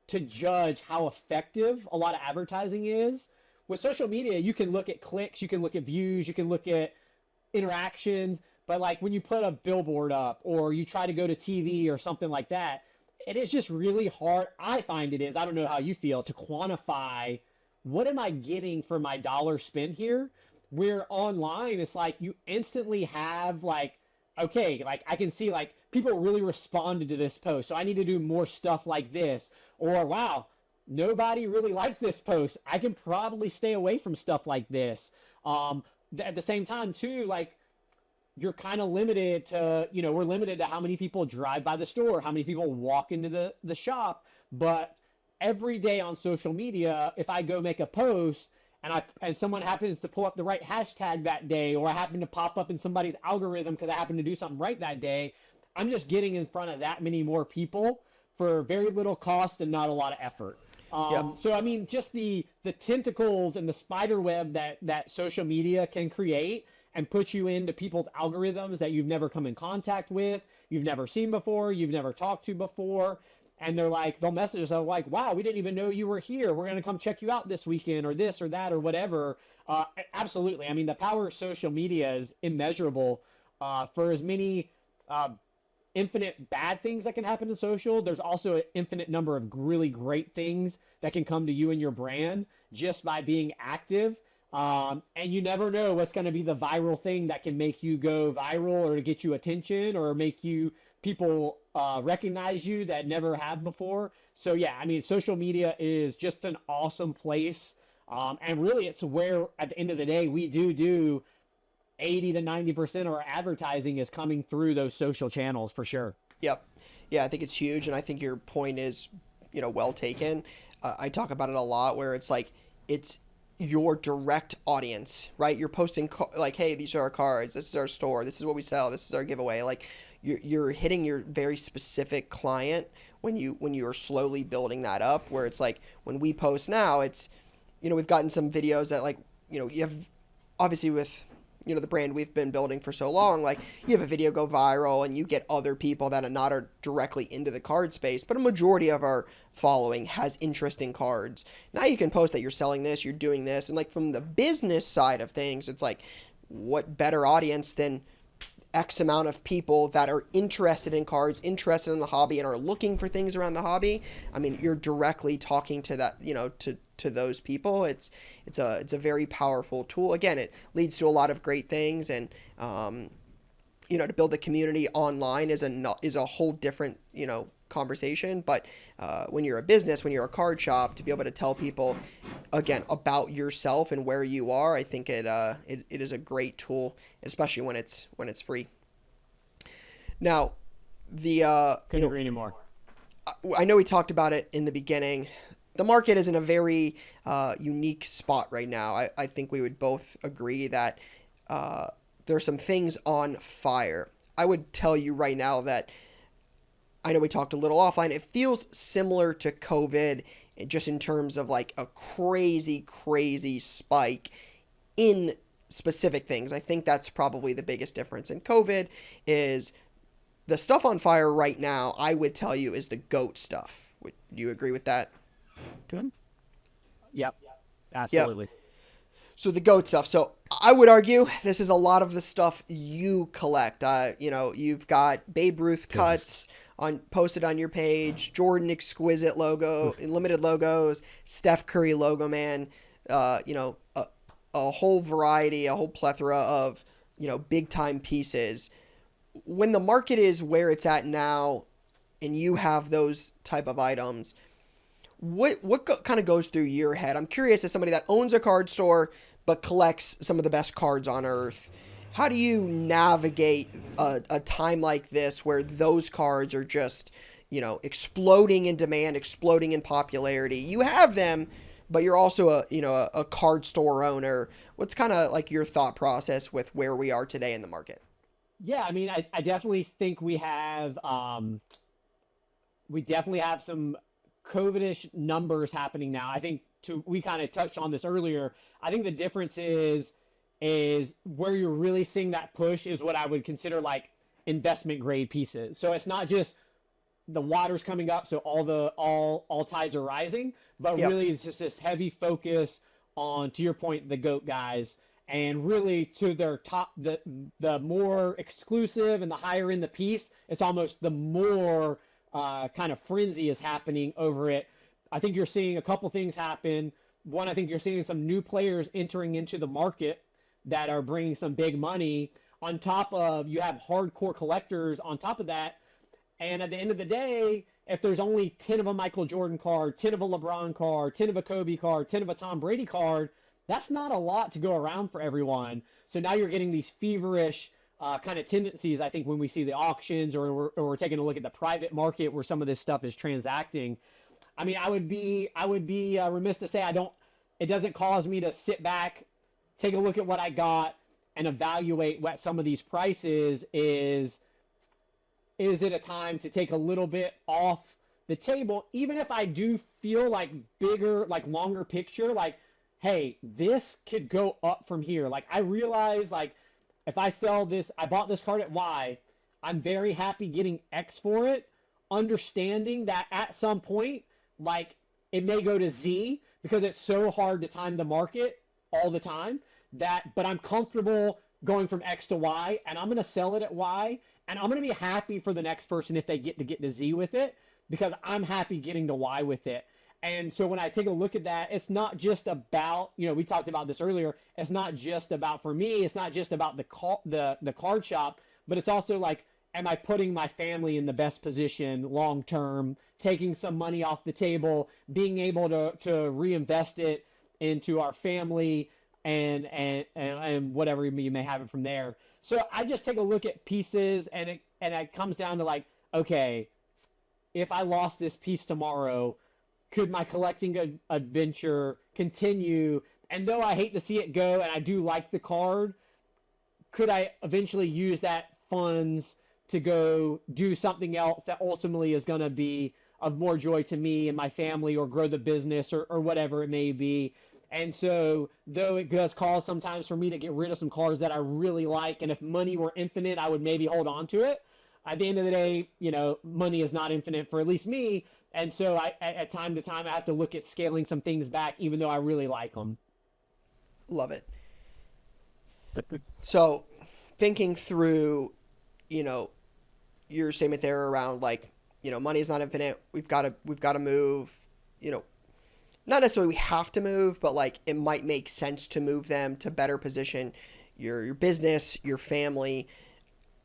to judge how effective a lot of advertising is. With social media, you can look at clicks, you can look at views, you can look at interactions, but like when you put a billboard up or you try to go to TV or something like that, it is just really hard. I find it is, I don't know how you feel, to quantify what am I getting for my dollar spent here. Where online, it's like you instantly have like, okay, like I can see like people really responded to this post, so I need to do more stuff like this. Or, wow, nobody really liked this post, I can probably stay away from stuff like this. At the same time too, like, you're kind of limited to, we're limited to how many people drive by the store, how many people walk into the shop. But every day on social media, if I go make a post and someone happens to pull up the right hashtag that day, or I happen to pop up in somebody's algorithm because I happen to do something right that day, I'm just getting in front of that many more people for very little cost and not a lot of effort. So, I mean, just the tentacles and the spider web that social media can create and put you into people's algorithms that you've never come in contact with, you've never seen before, you've never talked to before. And they'll message us like, wow, we didn't even know you were here. We're going to come check you out this weekend, or this or that or whatever. Absolutely. I mean, the power of social media is immeasurable. For as many infinite bad things that can happen in social, there's also an infinite number of really great things that can come to you and your brand just by being active. And you never know what's going to be the viral thing that can make you go viral or get you attention or make you people recognize you that never have before. So yeah, I mean, social media is just an awesome place. And really, it's where at the end of the day we do 80 to 90% of our advertising is coming through those social channels for sure. Yep. Yeah, I think it's huge, and I think your point is, well taken. I talk about it a lot, where it's like it's your direct audience, right? You're posting like, hey, these are our cards, this is our store, this is what we sell, this is our giveaway. Like you're hitting your very specific client when you are slowly building that up. Where it's like when we post now, it's we've gotten some videos that like you have obviously with the brand we've been building for so long, like you have a video go viral and you get other people that are directly into the card space, but a majority of our following has interest in cards. Now you can post that you're selling this, you're doing this, and like from the business side of things, it's like what better audience than X amount of people that are interested in cards, interested in the hobby, and are looking for things around the hobby. I mean, you're directly talking to that, to those people. It's a very powerful tool. Again, it leads to a lot of great things, and to build the community online is a whole different conversation. But when you're a business, when you're a card shop, to be able to tell people again about yourself and where you are, I think it is a great tool, especially when it's free. Now, Couldn't agree anymore. I know we talked about it in the beginning. The market is in a very unique spot right now. I think we would both agree that there are some things on fire. I would tell you right now that I know we talked a little offline. It feels similar to COVID just in terms of like a crazy, crazy spike in specific things. I think that's probably the biggest difference in COVID is the stuff on fire right now, I would tell you, is the GOAT stuff. Would you agree with that? Good. Yep. Absolutely. Yep. So the GOAT stuff. So I would argue this is a lot of the stuff you collect. You've got Babe Ruth cuts posted on your page, Jordan exquisite logo, limited logos, Steph Curry logo man, a whole variety, a whole plethora of, big time pieces. When the market is where it's at now and you have those type of items, what kind of goes through your head? I'm curious, as somebody that owns a card store but collects some of the best cards on earth, how do you navigate a time like this where those cards are just, exploding in demand, exploding in popularity? You have them, but you're also a card store owner. What's kind of like your thought process with where we are today in the market? Yeah, I mean, I definitely think we have some COVID-ish numbers happening now. I think we kind of touched on this earlier. I think the difference is where you're really seeing that push is what I would consider like investment grade pieces. So it's not just the water's coming up, so all tides are rising, but Yep. really it's just this heavy focus on, to your point, the GOAT guys, and really to their top, the more exclusive and the higher in the piece, it's almost the more kind of frenzy is happening over it. I think you're seeing a couple things happen. One, I think you're seeing some new players entering into the market that are bringing some big money. On top of, you have hardcore collectors on top of that. And at the end of the day, if there's only 10 of a Michael Jordan card, 10 of a LeBron card, 10 of a Kobe card, 10 of a Tom Brady card, that's not a lot to go around for everyone. So now you're getting these feverish kind of tendencies, I think, when we see the auctions or we're taking a look at the private market where some of this stuff is transacting. I mean, I would be remiss to say it doesn't cause me to sit back, take a look at what I got, and evaluate what some of these prices is it a time to take a little bit off the table, even if I do feel like bigger, like longer picture, like, hey, this could go up from here. Like, I realize, like, if I sell this, I bought this card at Y, I'm very happy getting X for it, understanding that at some point, like, it may go to Z because it's so hard to time the market all the time but I'm comfortable going from X to Y, and I'm going to sell it at Y, and I'm going to be happy for the next person if they get to Z with it, because I'm happy getting to Y with it. And so when I take a look at that, it's not just about, we talked about this earlier, it's not just about, for me, it's not just about the card shop, but it's also like am I putting my family in the best position long term, taking some money off the table, being able to reinvest it into our family and whatever you may have it from there. So I just take a look at pieces, and it comes down to like, okay, if I lost this piece tomorrow, could my collecting adventure continue? And though I hate to see it go, and I do like the card, could I eventually use that funds to go do something else that ultimately is going to be of more joy to me and my family, or grow the business, or whatever it may be? And so, though it does cause sometimes for me to get rid of some cards that I really like, and if money were infinite, I would maybe hold on to it. At the end of the day, money is not infinite for at least me. And so at time to time, I have to look at scaling some things back, even though I really like them. Love it. So, thinking through, your statement there around like, money is not infinite. We've got to move. Not necessarily we have to move, but like it might make sense to move them to better position your business, your family.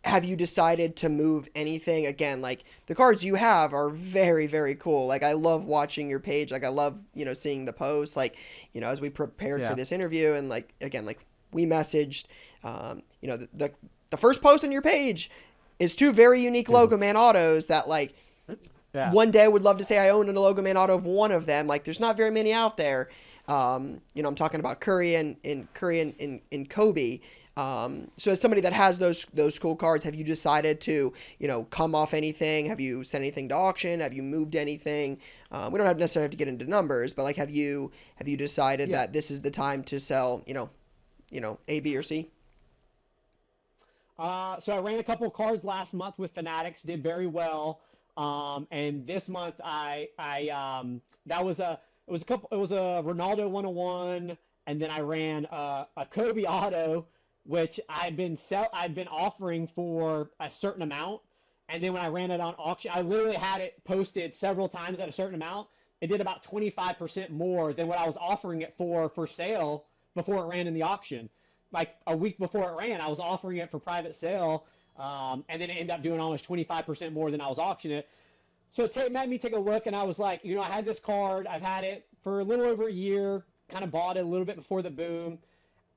Have you decided to move anything? Again, like the cards you have are very, very cool. Like I love watching your page. Like I love, seeing the posts, like, as we prepared for this interview, and like, again, like we messaged, the first post on your page is two very unique Logo Man autos that like, one day I would love to say I own a Logo Man auto of one of them. Like there's not very many out there. I'm talking about Curry and Kobe. So as somebody that has those cool cards, have you decided to, come off anything? Have you sent anything to auction? Have you moved anything? We don't necessarily have to get into numbers, but like, have you decided that this is the time to sell, A, B, or C? So I ran a couple of cards last month with Fanatics, did very well. And this month it was a Ronaldo 101, and then I ran a Kobe auto, which I'd been offering for a certain amount. And then when I ran it on auction, I literally had it posted several times at a certain amount. It did about 25% more than what I was offering it for sale before it ran in the auction. Like a week before it ran, I was offering it for private sale. And then it ended up doing almost 25% more than I was auctioning it. So it made me take a look, and I was like, I had this card. I've had it for a little over a year, kind of bought it a little bit before the boom.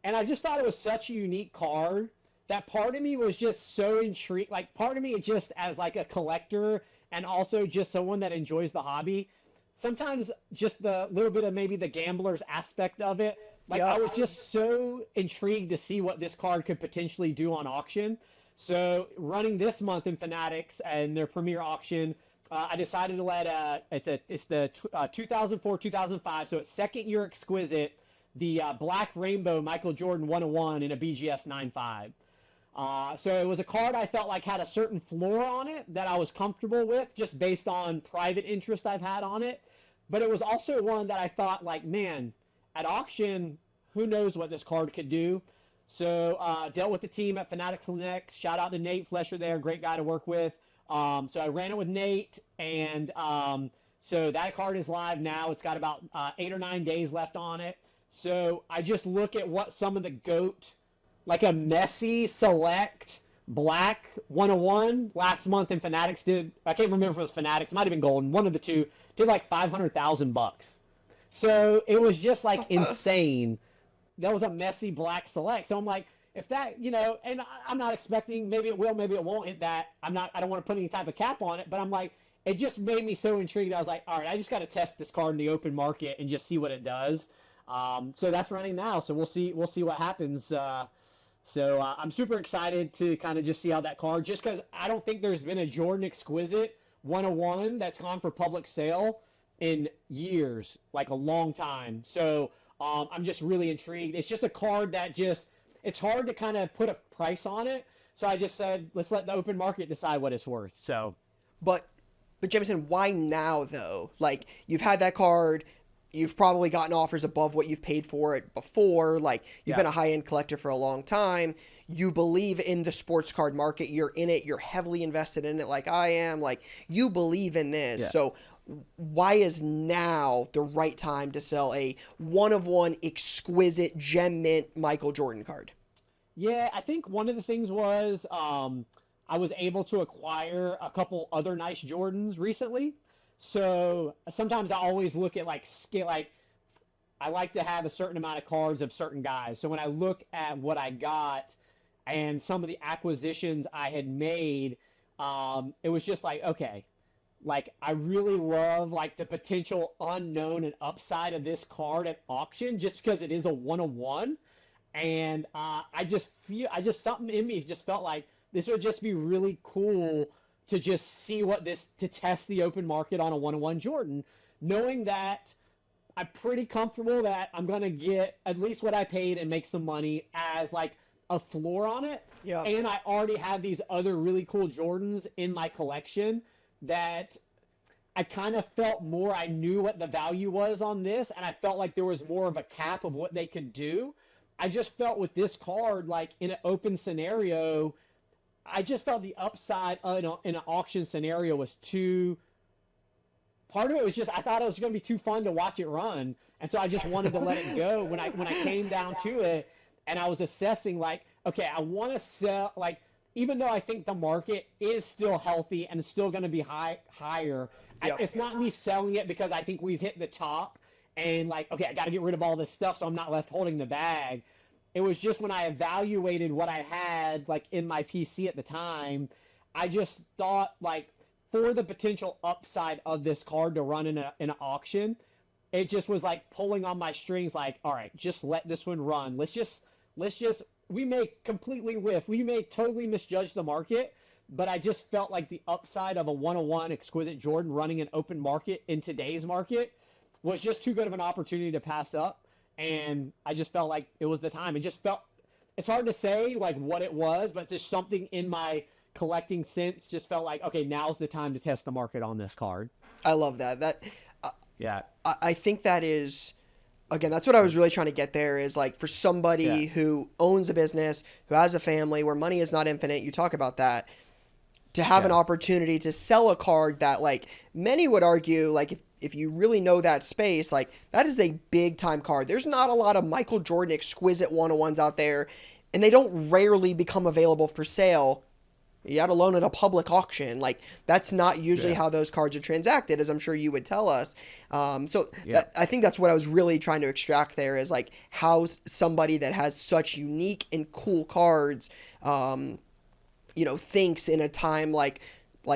And I just thought it was such a unique card that part of me was just so intrigued. Like part of me, just as like a collector and also just someone that enjoys the hobby, sometimes just the little bit of maybe the gambler's aspect of it. Like I was just so intrigued to see what this card could potentially do on auction. So running this month in Fanatics and their premier auction, I decided to let it's the 2004-2005, so it's second year exquisite, the Black Rainbow Michael Jordan 101 in a BGS 9.5. So it was a card I felt like had a certain floor on it that I was comfortable with, just based on private interest I've had on it. But it was also one that I thought, like, man, at auction, who knows what this card could do. So dealt with the team at Fanatics Connect. Shout out to Nate Flesher there, great guy to work with. So I ran it with Nate, and so that card is live now. It's got about 8 or 9 days left on it. So I just look at what some of the GOAT, like a Messi Select Black 101 last month in Fanatics did. I can't remember if it was Fanatics. It might have been Golden. One of the two did like $500,000. So it was just like insane. That was a Messi Black Select. So I'm like, if that, and I'm not expecting, maybe it will, maybe it won't hit that. I don't want to put any type of cap on it, but I'm like, it just made me so intrigued. I was like, all right, I just got to test this card in the open market and just see what it does. So that's running now. So we'll see what happens. So I'm super excited to kind of just see how that card, just because I don't think there's been a Jordan Exquisite 101 that's gone for public sale in years, like a long time. So I'm just really intrigued. It's just a card that it's hard to kind of put a price on it. So I just said, let's let the open market decide what it's worth. So, but Jameson, why now though? Like you've had that card, you've probably gotten offers above what you've paid for it before. Like you've been a high-end collector for a long time. You believe in the sports card market. You're in it. You're heavily invested in it like I am. Like you believe in this. Yeah. So why is now the right time to sell a one-of-one exquisite gem mint Michael Jordan card? Yeah, I think one of the things was I was able to acquire a couple other nice Jordans recently. So sometimes I always look at like scale, like I like to have a certain amount of cards of certain guys. So when I look at what I got and some of the acquisitions I had made, it was just like, okay, like I really love like the potential unknown and upside of this card at auction just because it is a 1-of-1. And I just something in me just felt like this would just be really cool to just see to test the open market on a 1-of-1 Jordan, knowing that I'm pretty comfortable that I'm going to get at least what I paid and make some money as like a floor on it. Yeah. And I already have these other really cool Jordans in my collection that I kind of felt more, I knew what the value was on this, and I felt like there was more of a cap of what they could do. I just felt with this card, like in an open scenario, I just felt the upside in an auction scenario was too. Part of it was just I thought it was going to be too fun to watch it run, and so I just wanted to let it go. When I came down to it, and I was assessing like, okay, I want to sell like. Even though I think the market is still healthy and still going to be higher, Yep. It's not me selling it because I think we've hit the top and like, okay, I got to get rid of all this stuff so I'm not left holding the bag. It was just when I evaluated what I had like in my PC at the time, I just thought like for the potential upside of this card to run in an auction, it just was like pulling on my strings like, all right, just let this one run. Let's just we may completely whiff. We may totally misjudge the market, but I just felt like the upside of a 1-of-1 exquisite Jordan running an open market in today's market was just too good of an opportunity to pass up. And I just felt like it was the time. It just felt, it's hard to say like what it was, but it's just something in my collecting sense just felt like, okay, now's the time to test the market on this card. I love that. Yeah. I think that is, again, that's what I was really trying to get there is like for somebody who owns a business, who has a family where money is not infinite, you talk about that, to have an opportunity to sell a card that like many would argue, like if you really know that space, like that is a big time card. There's not a lot of Michael Jordan exquisite 1-of-1s out there, and they don't rarely become available for sale, yet alone at a public auction. Like that's not usually how those cards are transacted, as I'm sure you would tell us. I think that's what I was really trying to extract there is like how somebody that has such unique and cool cards, thinks in a time like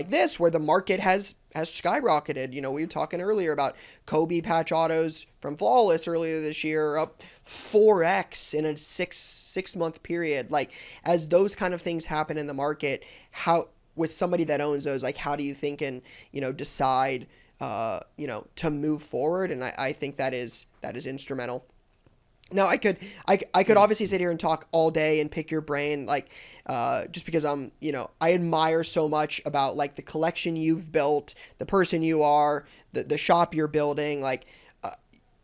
this where the market has skyrocketed. We were talking earlier about Kobe patch autos from Flawless earlier this year up 4x in a six month period. Like as those kind of things happen in the market, how with somebody that owns those, like how do you think and decide to move forward? And I think that is instrumental. Now I could obviously sit here and talk all day and pick your brain, like, just because I admire so much about like the collection you've built, the person you are, the shop you're building. Like,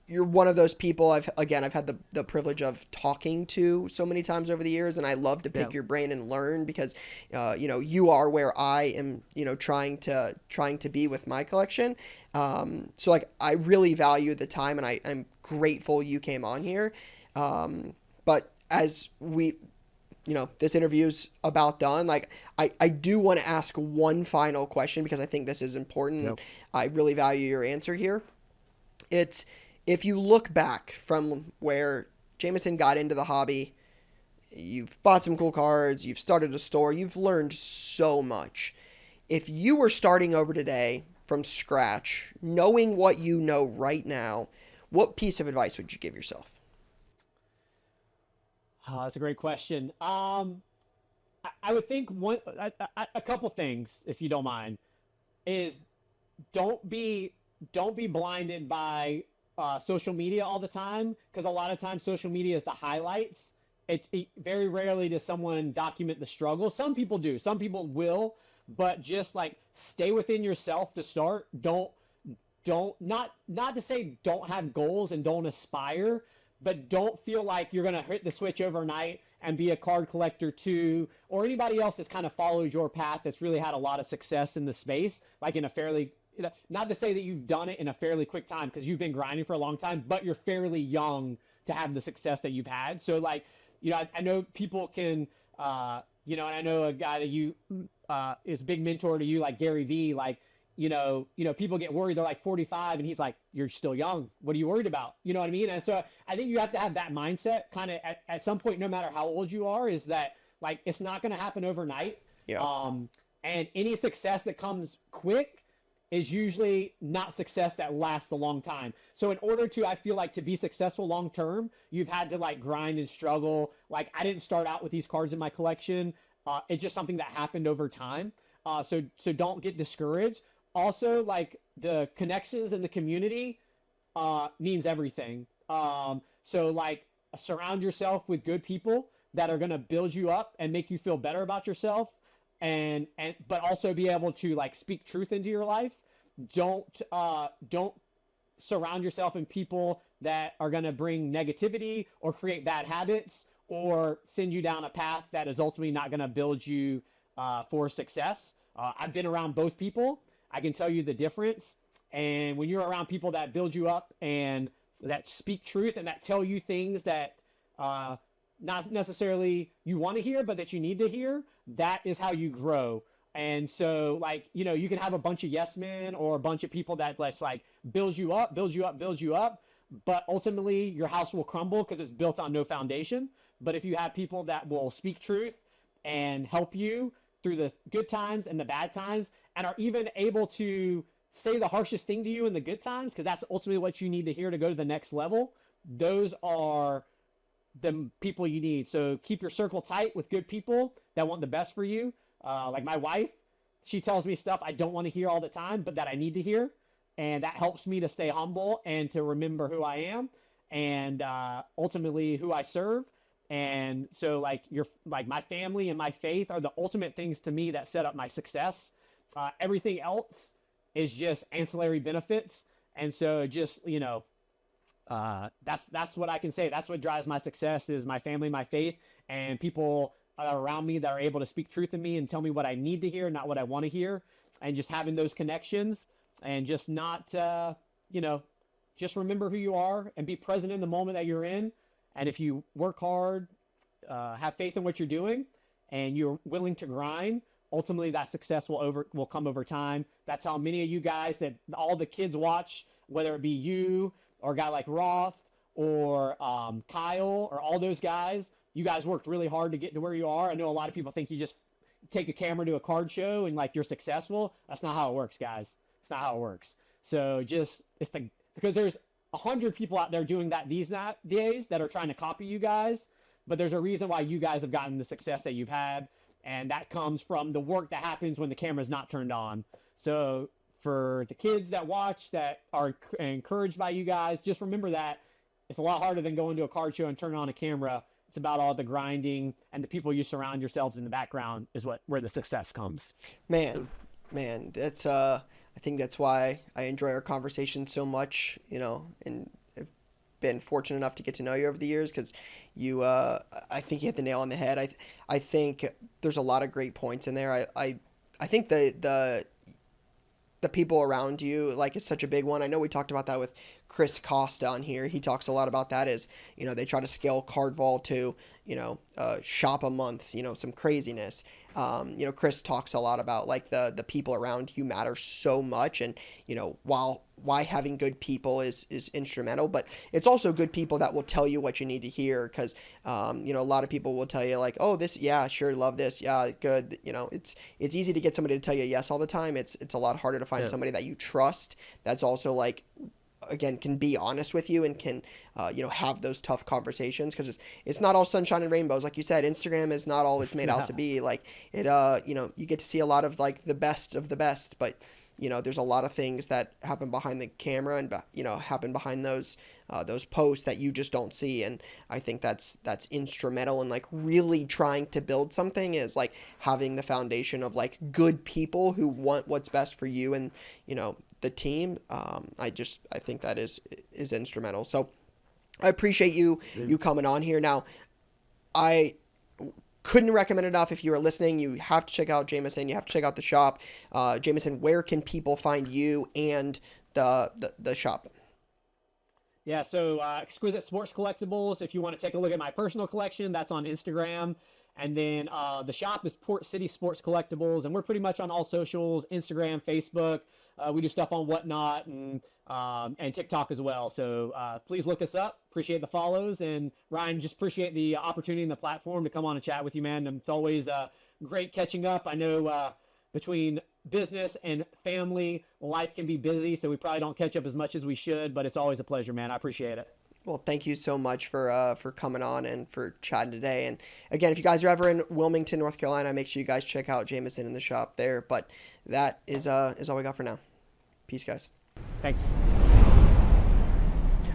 you're one of those people I've had the privilege of talking to so many times over the years, and I love to pick your brain and learn because, you are where I am, trying to be with my collection. So like I really value the time, and I'm grateful you came on here. But as we, this interview's about done, like I do want to ask one final question because I think this is important. Yep. I really value your answer here. It's, if you look back from where Jameson got into the hobby, you've bought some cool cards, you've started a store, you've learned so much. If you were starting over today from scratch, knowing what you know right now, what piece of advice would you give yourself? Oh, that's a great question. I would think a couple things, if you don't mind, is don't be blinded by social media all the time, because a lot of times social media is the highlights. It's very rarely does someone document the struggle. Some people do. Some people will, but just like stay within yourself to start. Not to say don't have goals and don't aspire, but don't feel like you're going to hit the switch overnight and be a card collector too, or anybody else that's kind of followed your path that's really had a lot of success in the space, like in a fairly, not to say that you've done it in a fairly quick time because you've been grinding for a long time, but you're fairly young to have the success that you've had. So like, I know people can, and I know a guy that is a big mentor to you, like Gary Vee, like, people get worried. They're like 45 and he's like, you're still young. What are you worried about? You know what I mean? And so I think you have to have that mindset kind of at some point, no matter how old you are, is that like, it's not going to happen overnight. Yeah. And any success that comes quick is usually not success that lasts a long time. So in order to, I feel like, to be successful long term, you've had to like grind and struggle. Like, I didn't start out with these cards in my collection. It's just something that happened over time. So don't get discouraged. Also, like, the connections in the community means everything. So like, surround yourself with good people that are going to build you up and make you feel better about yourself, but also be able to like speak truth into your life. Don't surround yourself in people that are going to bring negativity or create bad habits or send you down a path that is ultimately not going to build you for success. I've been around both people. I can tell you the difference. And when you're around people that build you up and that speak truth and that tell you things that not necessarily you want to hear, but that you need to hear, that is how you grow. And so, like, you can have a bunch of yes men or a bunch of people that just like build you up, but ultimately your house will crumble because it's built on no foundation. But if you have people that will speak truth and help you through the good times and the bad times, and are even able to say the harshest thing to you in the good times, because that's ultimately what you need to hear to go to the next level, those are the people you need. So keep your circle tight with good people that want the best for you. Like my wife, she tells me stuff I don't want to hear all the time, but that I need to hear. And that helps me to stay humble and to remember who I am and ultimately who I serve. And so like my family and my faith are the ultimate things to me that set up my success. Everything else is just ancillary benefits. And so just, that's what I can say. That's what drives my success is my family, my faith, and people around me that are able to speak truth in me and tell me what I need to hear, not what I want to hear, and just having those connections and just not, just remember who you are and be present in the moment that you're in. And if you work hard, have faith in what you're doing, and you're willing to grind, ultimately that success will come over time. That's how many of you guys that all the kids watch, whether it be you or a guy like Roth or Kyle or all those guys, you guys worked really hard to get to where you are. I know a lot of people think you just take a camera to a card show and like you're successful. That's not how it works, guys. It's not how it works. So because there's 100 people out there doing that these days that are trying to copy you guys, but there's a reason why you guys have gotten the success that you've had, and that comes from the work that happens when the camera's not turned on. So for the kids that watch that are encouraged by you guys, just remember that it's a lot harder than going to a card show and turning on a camera. It's about all the grinding and the people you surround yourselves in the background is where the success comes. Man, that's I think that's why I enjoy our conversation so much, and I've been fortunate enough to get to know you over the years because you, I think you hit the nail on the head. I think there's a lot of great points in there. I think the people around you, like, is such a big one. I know we talked about that with Chris Costa on here. He talks a lot about that they try to scale Cardval to, shop a month, some craziness. Chris talks a lot about like the people around you matter so much. And, why having good people is instrumental, but it's also good people that will tell you what you need to hear. Cause, a lot of people will tell you like, oh, this, yeah, sure. Love this. Yeah. Good. It's easy to get somebody to tell you yes all the time. It's a lot harder to find somebody that you trust. That's also like, again, can be honest with you and can, have those tough conversations, because it's not all sunshine and rainbows. Like you said, Instagram is not all it's made out to be. Like it, you get to see a lot of like the best of the best, but there's a lot of things that happen behind the camera and, happen behind those posts that you just don't see. And I think that's instrumental in like really trying to build something, is like having the foundation of like good people who want what's best for you and, the team. I think that is instrumental. So I appreciate you coming on here. Now, I couldn't recommend enough. If you are listening, you have to check out Jameson. You have to check out the shop. Jameson, where can people find you and the shop? Yeah, so Exquisite Sports Collectibles, if you want to take a look at my personal collection, that's on Instagram. And then the shop is Port City Sports Collectibles, and we're pretty much on all socials, Instagram, Facebook. We do stuff on Whatnot and TikTok as well. So please look us up. Appreciate the follows. And Ryan, just appreciate the opportunity and the platform to come on and chat with you, man. And it's always great catching up. I know between business and family, life can be busy, so we probably don't catch up as much as we should, but it's always a pleasure, man. I appreciate it. Well, thank you so much for coming on and for chatting today. And again, if you guys are ever in Wilmington, North Carolina, make sure you guys check out Jameson in the shop there. But that is all we got for now. Peace, guys. Thanks.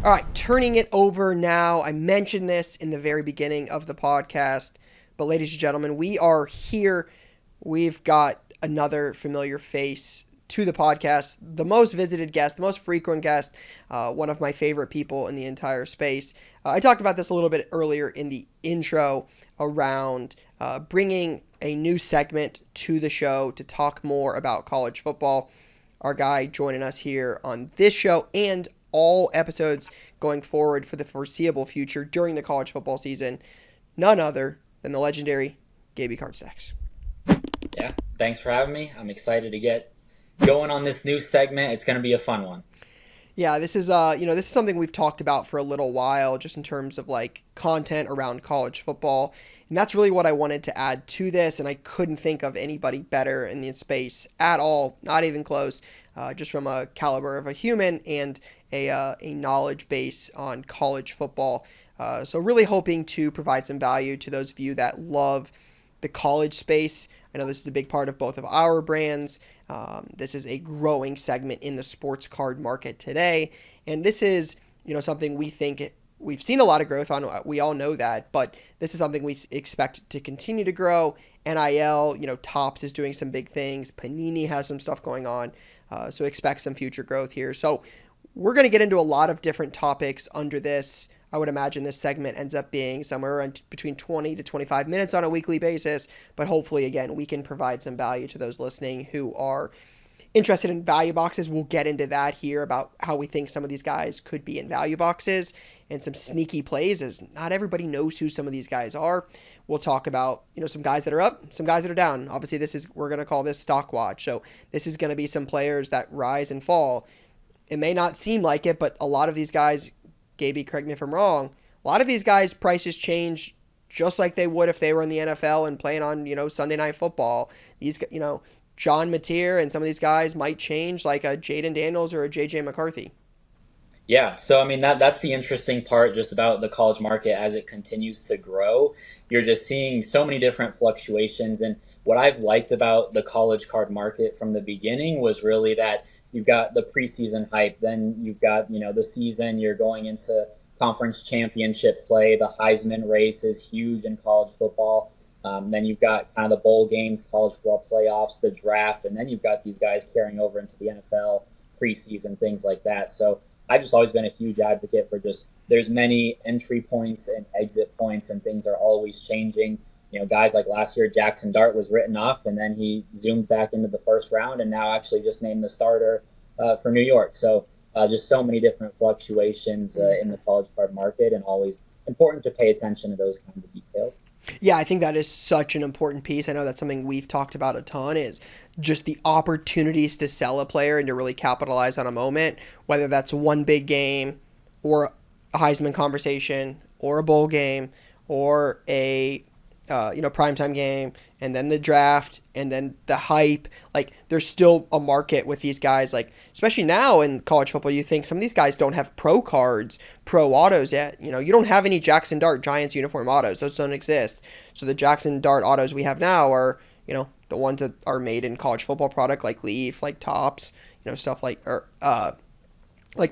All right, turning it over now. I mentioned this in the very beginning of the podcast, but ladies and gentlemen, we are here. We've got another familiar face to the podcast, the most visited guest, the most frequent guest, one of my favorite people in the entire space. I talked about this a little bit earlier in the intro around bringing a new segment to the show to talk more about college football. Our guy joining us here on this show and all episodes going forward for the foreseeable future during the college football season, none other than the legendary Gabe Cardstacks. Yeah, thanks for having me. I'm excited to get going on this new segment. It's going to be a fun one. Yeah, this is this is something we've talked about for a little while, just in terms of like content around college football. And that's really what I wanted to add to this, and I couldn't think of anybody better in the space at all, not even close, just from a caliber of a human and a knowledge base on college football. So really hoping to provide some value to those of you that love the college space. I know this is a big part of both of our brands. This is a growing segment in the sports card market today. And this is, something we think we've seen a lot of growth on. We all know that, but this is something we expect to continue to grow. NIL, Topps is doing some big things. Panini has some stuff going on. So expect some future growth here. So we're going to get into a lot of different topics under this. I would imagine this segment ends up being somewhere around between 20 to 25 minutes on a weekly basis. But hopefully, again, we can provide some value to those listening who are interested in value boxes. We'll get into that here about how we think some of these guys could be in value boxes and some sneaky plays, as not everybody knows who some of these guys are. We'll talk about, some guys that are up, some guys that are down. Obviously, we're going to call this Stockwatch. So this is going to be some players that rise and fall. It may not seem like it, but a lot of these guys, Gabe, correct me if I'm wrong, a lot of these guys' prices change just like they would if they were in the NFL and playing on, Sunday Night Football. These, John Mateer and some of these guys might change like a Jaden Daniels or a J.J. McCarthy. Yeah, so I mean that's the interesting part just about the college market as it continues to grow. You're just seeing so many different fluctuations, and what I've liked about the college card market from the beginning was really that you've got the preseason hype, then you've got the season, you're going into conference championship play, the Heisman race is huge in college football. Then you've got kind of the bowl games, college football playoffs, the draft, and then you've got these guys carrying over into the NFL preseason, things like that. So I've just always been a huge advocate for just there's many entry points and exit points, and things are always changing. Guys like last year, Jackson Dart was written off, and then he zoomed back into the first round, and now actually just named the starter for New York. So just so many different fluctuations in the college card market, and always important to pay attention to those kinds of details. Yeah, I think that is such an important piece. I know that's something we've talked about a ton, is just the opportunities to sell a player and to really capitalize on a moment, whether that's one big game or a Heisman conversation or a bowl game or a primetime game, and then the draft, and then the hype. Like, there's still a market with these guys. Like, especially now in college football, you think some of these guys don't have pro cards, pro autos yet. You don't have any Jackson Dart Giants uniform autos. Those don't exist. So the Jackson Dart autos we have now are, the ones that are made in college football product, like Leaf, like Topps, stuff like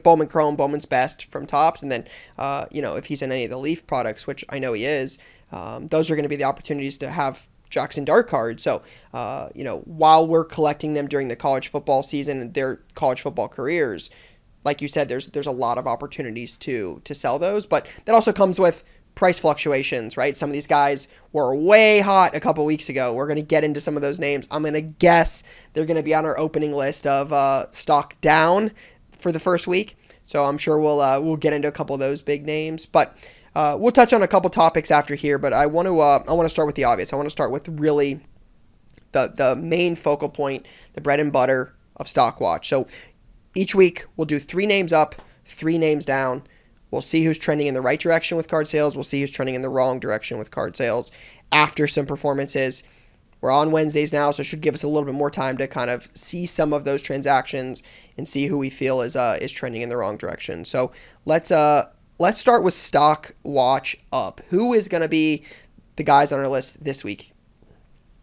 Bowman Chrome, Bowman's Best from Topps. And then, if he's in any of the Leaf products, which I know he is, those are going to be the opportunities to have Jackson Dart cards. So, while we're collecting them during the college football season and their college football careers, like you said, there's a lot of opportunities to sell those. But that also comes with price fluctuations, right? Some of these guys were way hot a couple weeks ago. We're going to get into some of those names. I'm going to guess they're going to be on our opening list of stock down for the first week. So I'm sure we'll get into a couple of those big names. But We'll touch on a couple topics after here, but I want to start with the obvious. I want to start with really the main focal point, the bread and butter of Stockwatch. So each week we'll do 3 names up, 3 names down. We'll see who's trending in the right direction with card sales. We'll see who's trending in the wrong direction with card sales after some performances. We're on Wednesdays now, so it should give us a little bit more time to kind of see some of those transactions and see who we feel is trending in the wrong direction. So let's start with Stockwatch up. Who is going to be the guys on our list this week?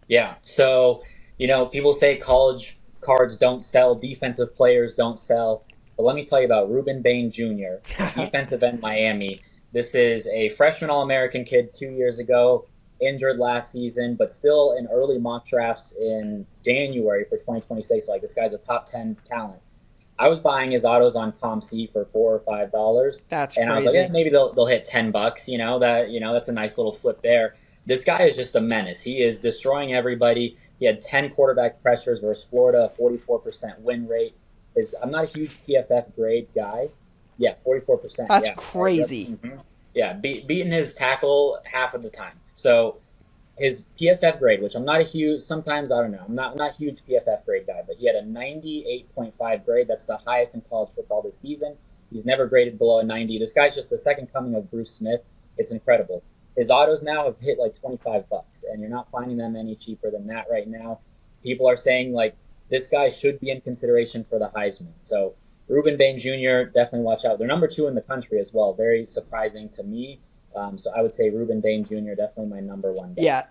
Yeah. So, people say college cards don't sell, defensive players don't sell. But let me tell you about Ruben Bain Jr., defensive end Miami. This is a freshman All-American kid 2 years ago, injured last season, but still in early mock drafts in January for 2026. So, this guy's a top 10 talent. I was buying his autos on ComC for $4 or $5. That's and crazy. I was like, maybe they'll hit $10. That's a nice little flip there. This guy is just a menace. He is destroying everybody. He had 10 quarterback pressures versus Florida, 44% win rate. I'm not a huge PFF grade guy. Yeah, 44%. That's crazy. Mm-hmm. Yeah, beating his tackle half of the time. So his PFF grade, which I'm not a huge, sometimes, I don't know, I'm not a huge PFF grade guy, but he had a 98.5 grade. That's the highest in college football this season. He's never graded below a 90. This guy's just the second coming of Bruce Smith. It's incredible. His autos now have hit like $25, and you're not finding them any cheaper than that right now. People are saying, this guy should be in consideration for the Heisman. So Ruben Bain Jr., definitely watch out. They're number 2 in the country as well. Very surprising to me. So I would say Ruben Bain Jr., definitely my number 1 guy. Yeah,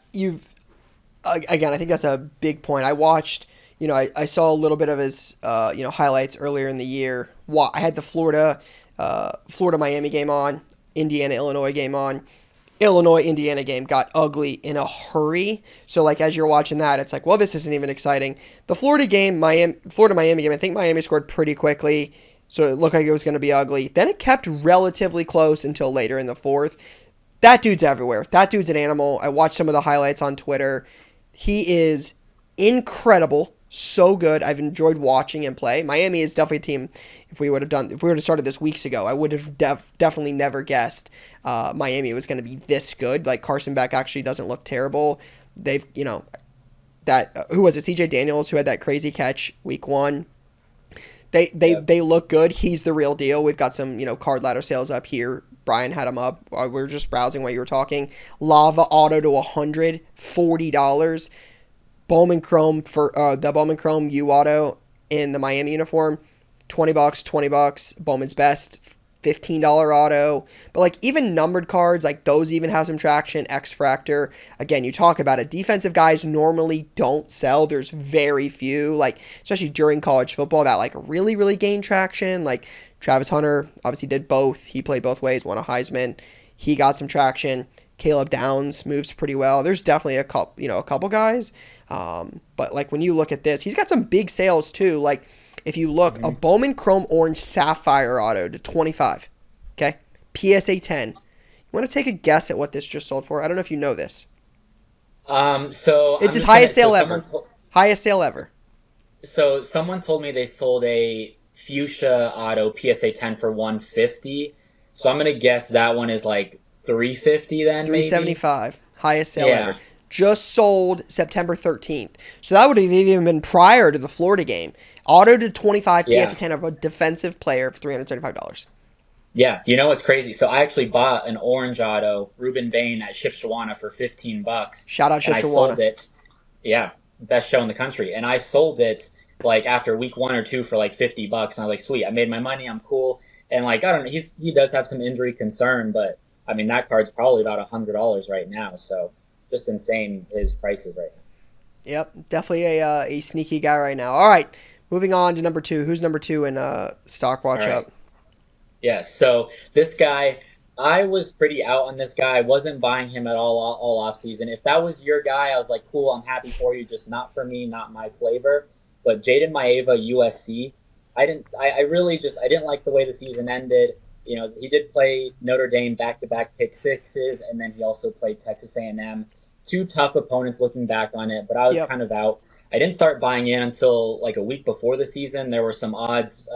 again, I think that's a big point. I watched, I saw a little bit of his, highlights earlier in the year. I had the Florida-Miami game on, Indiana-Illinois game on. Illinois-Indiana game got ugly in a hurry. So, as you're watching that, it's well, this isn't even exciting. The Florida-Miami game, I think Miami scored pretty quickly, so it looked like it was going to be ugly. Then it kept relatively close until later in the fourth. That dude's everywhere. That dude's an animal. I watched some of the highlights on Twitter. He is incredible. So good. I've enjoyed watching him play. Miami is definitely a team. If we would have started this weeks ago, I would have definitely never guessed Miami was going to be this good. Carson Beck actually doesn't look terrible. They've, that who was it? CJ Daniels, who had that crazy catch week 1. They look good. He's the real deal. We've got some card ladder sales up here. Brian had them up. We were just browsing while you were talking. Lava auto to $140. Bowman Chrome for the Bowman Chrome U auto in the Miami uniform, $20. Bowman's best, $15 auto. But even numbered cards, those even have some traction. X Fractor. Again, you talk about it. Defensive guys normally don't sell. There's very few, especially during college football, that really, really gain traction. Travis Hunter obviously did both. He played both ways, won a Heisman. He got some traction. Caleb Downs moves pretty well. There's definitely a couple guys. But when you look at this, he's got some big sales too. If you look, a Bowman Chrome Orange Sapphire auto to $25. Okay. PSA 10. You want to take a guess at what this just sold for? I don't know if you know this. So it's his highest sale ever. Highest sale ever. So someone told me they sold a Fuchsia auto PSA 10 for $150. So I'm gonna guess that one is $350 then. $375. Highest sale ever. Just sold September 13th. So that would have even been prior to the Florida game. Auto to $25, PSA 10 of a defensive player for $375. Yeah, what's crazy? So I actually bought an orange auto, Ruben Bain at Shipshawana for $15. Shout out Shipshawana. I sold it. Yeah, best show in the country. And I sold it after week 1 or 2 for $50. And I was like, sweet, I made my money, I'm cool. And I don't know, he does have some injury concern, but that card's probably about $100 right now. So just insane his prices right now. Yep, definitely a sneaky guy right now. All right, moving on to number 2. Who's number 2 in Stockwatch up? Yeah, so this guy, I was pretty out on this guy. I wasn't buying him at all off season. If that was your guy, I was like, cool, I'm happy for you, just not for me, not my flavor. But Jaden Maeva, USC, I didn't like the way the season ended. He did play Notre Dame back-to-back pick sixes, and then he also played Texas A&M. 2 tough opponents looking back on it, but I was kind of out. I didn't start buying in until a week before the season. There were some odds.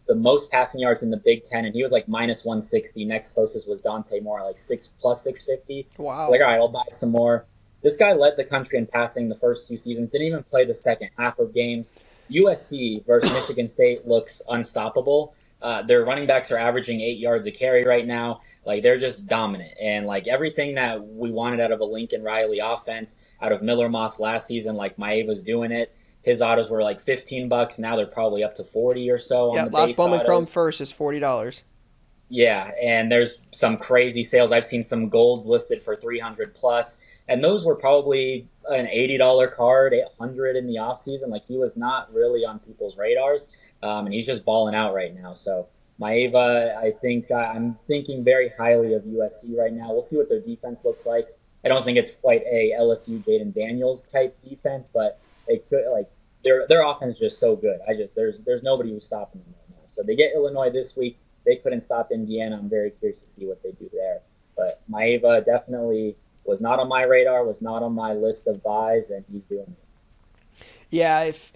The the most passing yards in the Big Ten, and he was like minus 160. Next closest was Dante Moore, like plus 650. Wow. So like, all right, I'll buy some more. This guy led the country in passing the first 2 seasons. Didn't even play the second half of games. USC versus Michigan State looks unstoppable. Their running backs are averaging 8 yards a carry right now. Like, they're just dominant. And like everything that we wanted out of a Lincoln Riley offense, out of Miller Moss last season, like Maeva's doing it. His autos were like $15. Now they're probably up to 40 or so on the last base Bowman autos. Chrome first is $40. Yeah, and there's some crazy sales. I've seen some golds listed for 300 plus, and those were probably an $80 card, 800 in the off season. Like, he was not really on people's radars, and he's just balling out right now. So Maeva, I think I'm thinking very highly of USC right now. We'll see what their defense looks like. I don't think it's quite a LSU Jaden Daniels type defense, but it could, like, their offense is just so good. There's nobody who's stopping them right now. So they get Illinois this week. They couldn't stop Indiana. I'm very curious to see what they do there. But Maeva definitely was not on my radar, was not on my list of buys, and he's doing it. Yeah, if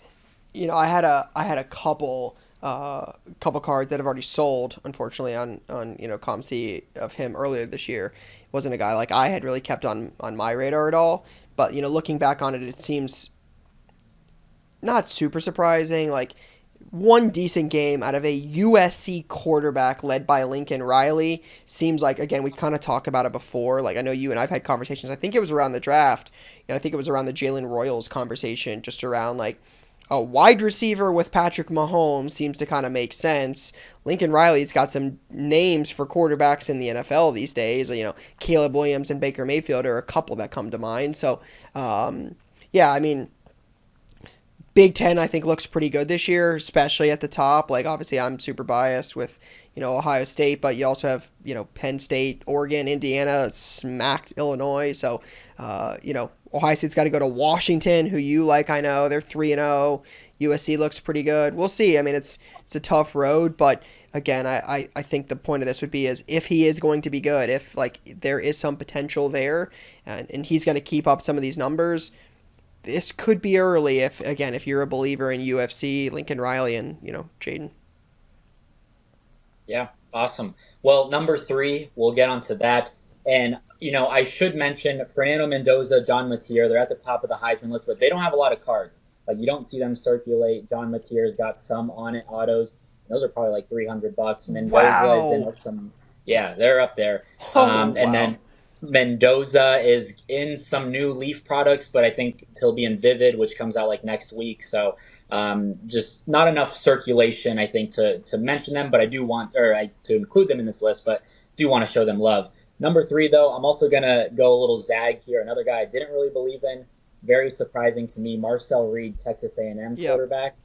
I had a couple cards that have already sold, unfortunately, on ComC of him earlier this year. It wasn't a guy like I had really kept on my radar at all. But looking back on it, it seems not super surprising. Like, one decent game out of a USC quarterback led by Lincoln Riley seems like, again, we kind of talked about it before. Like, I know you and I've had conversations. I think it was around the draft, and I think it was around the Jalen Royals conversation, just around like a wide receiver with Patrick Mahomes seems to kind of make sense. Lincoln Riley's got some names for quarterbacks in the NFL these days. Caleb Williams and Baker Mayfield are a couple that come to mind. So, yeah, I mean, Big Ten, I think, looks pretty good this year, especially at the top. Like, obviously, I'm super biased with, Ohio State, but you also have, Penn State, Oregon, Indiana, smacked Illinois. So, Ohio State's got to go to Washington, who you like, I know. They're 3-0. USC looks pretty good. We'll see. I mean, it's a tough road, but again, I think the point of this would be is if he is going to be good, if, like, there is some potential there, and he's going to keep up some of these numbers, this could be early if you're a believer in UFC, Lincoln Riley, and, Jaden. Yeah, awesome. Well, number 3, we'll get onto that. And, I should mention Fernando Mendoza, John Mateer, they're at the top of the Heisman list, but they don't have a lot of cards. Like, you don't see them circulate. John Mateer's got some on it, autos. Those are probably like $300. Mendoza is in with some, yeah, they're up there. And then Mendoza is in some new Leaf products, but I think he'll be in Vivid, which comes out like next week. So just not enough circulation, I think, to mention them, but I do want, to include them in this list, but do want to show them love. Number 3, though, I'm also going to go a little zag here. Another guy I didn't really believe in, very surprising to me, Marcel Reed, Texas A&M quarterback.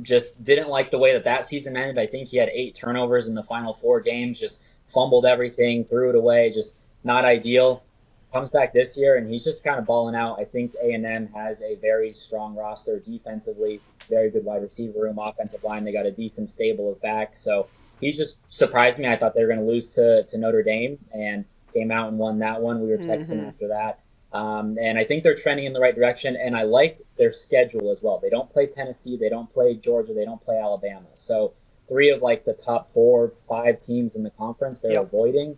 Just didn't like the way that season ended. I think he had 8 turnovers in the final 4 games, just fumbled everything, threw it away, just not ideal. Comes back this year, and he's just kind of balling out. I think A&M has a very strong roster defensively, very good wide receiver room, offensive line. They got a decent stable of backs. So he's just surprised me. I thought they were going to lose to Notre Dame, and came out and won that one. We were texting after that. And I think they're trending in the right direction, and I like their schedule as well. They don't play Tennessee, they don't play Georgia, they don't play Alabama. So 3 of like the top 4, 5 teams in the conference they're avoiding.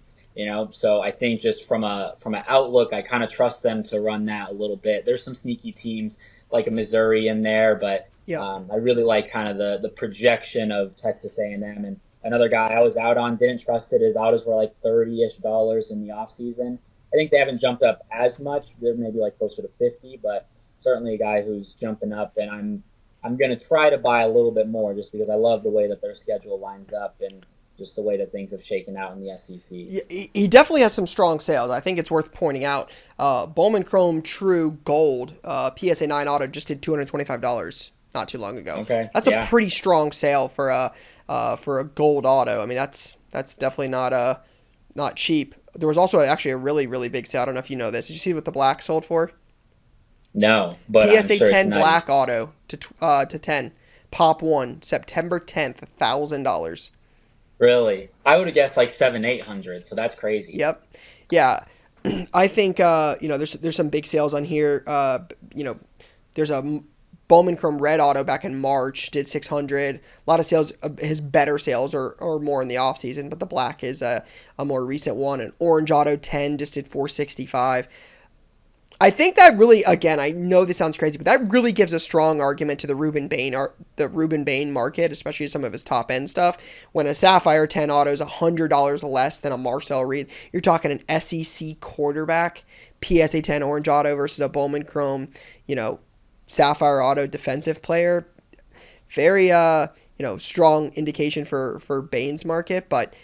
So I think just from an outlook, I kind of trust them to run that a little bit. There's some sneaky teams like a Missouri in there, but I really like kind of the projection of Texas A&M. And another guy I was out on, didn't trust it. His autos were like $30-ish in the off season. I think they haven't jumped up as much. They're maybe like closer to 50, but certainly a guy who's jumping up. And I'm going to try to buy a little bit more just because I love the way that their schedule lines up and just the way that things have shaken out in the SEC. Yeah, he definitely has some strong sales. I think it's worth pointing out. Bowman Chrome True Gold PSA 9 auto just did $225 not too long ago. Okay, that's a pretty strong sale for a gold auto. I mean, that's definitely not cheap. There was also actually a really, really big sale. I don't know if you know this. Did you see what the black sold for? No, but PSA I'm sure 10 it's black auto to 10. Pop 1, September 10th, $1,000. Really? I would have guessed like 700-800, so that's crazy. Yep. Yeah. I think there's some big sales on here. There's a Bowman Chrome Red Auto back in March did 600. A lot of sales. His better sales are more in the off season, but the black is a more recent one. An Orange Auto 10 just did 465. I think that really, again, I know this sounds crazy, but that really gives a strong argument to the Ruben Bain market, especially some of his top end stuff. When a Sapphire 10 auto is $100 less than a Marcel Reed, you're talking an SEC quarterback PSA 10 Orange Auto versus a Bowman Chrome, Sapphire Auto defensive player. Very, strong indication for Bain's market, but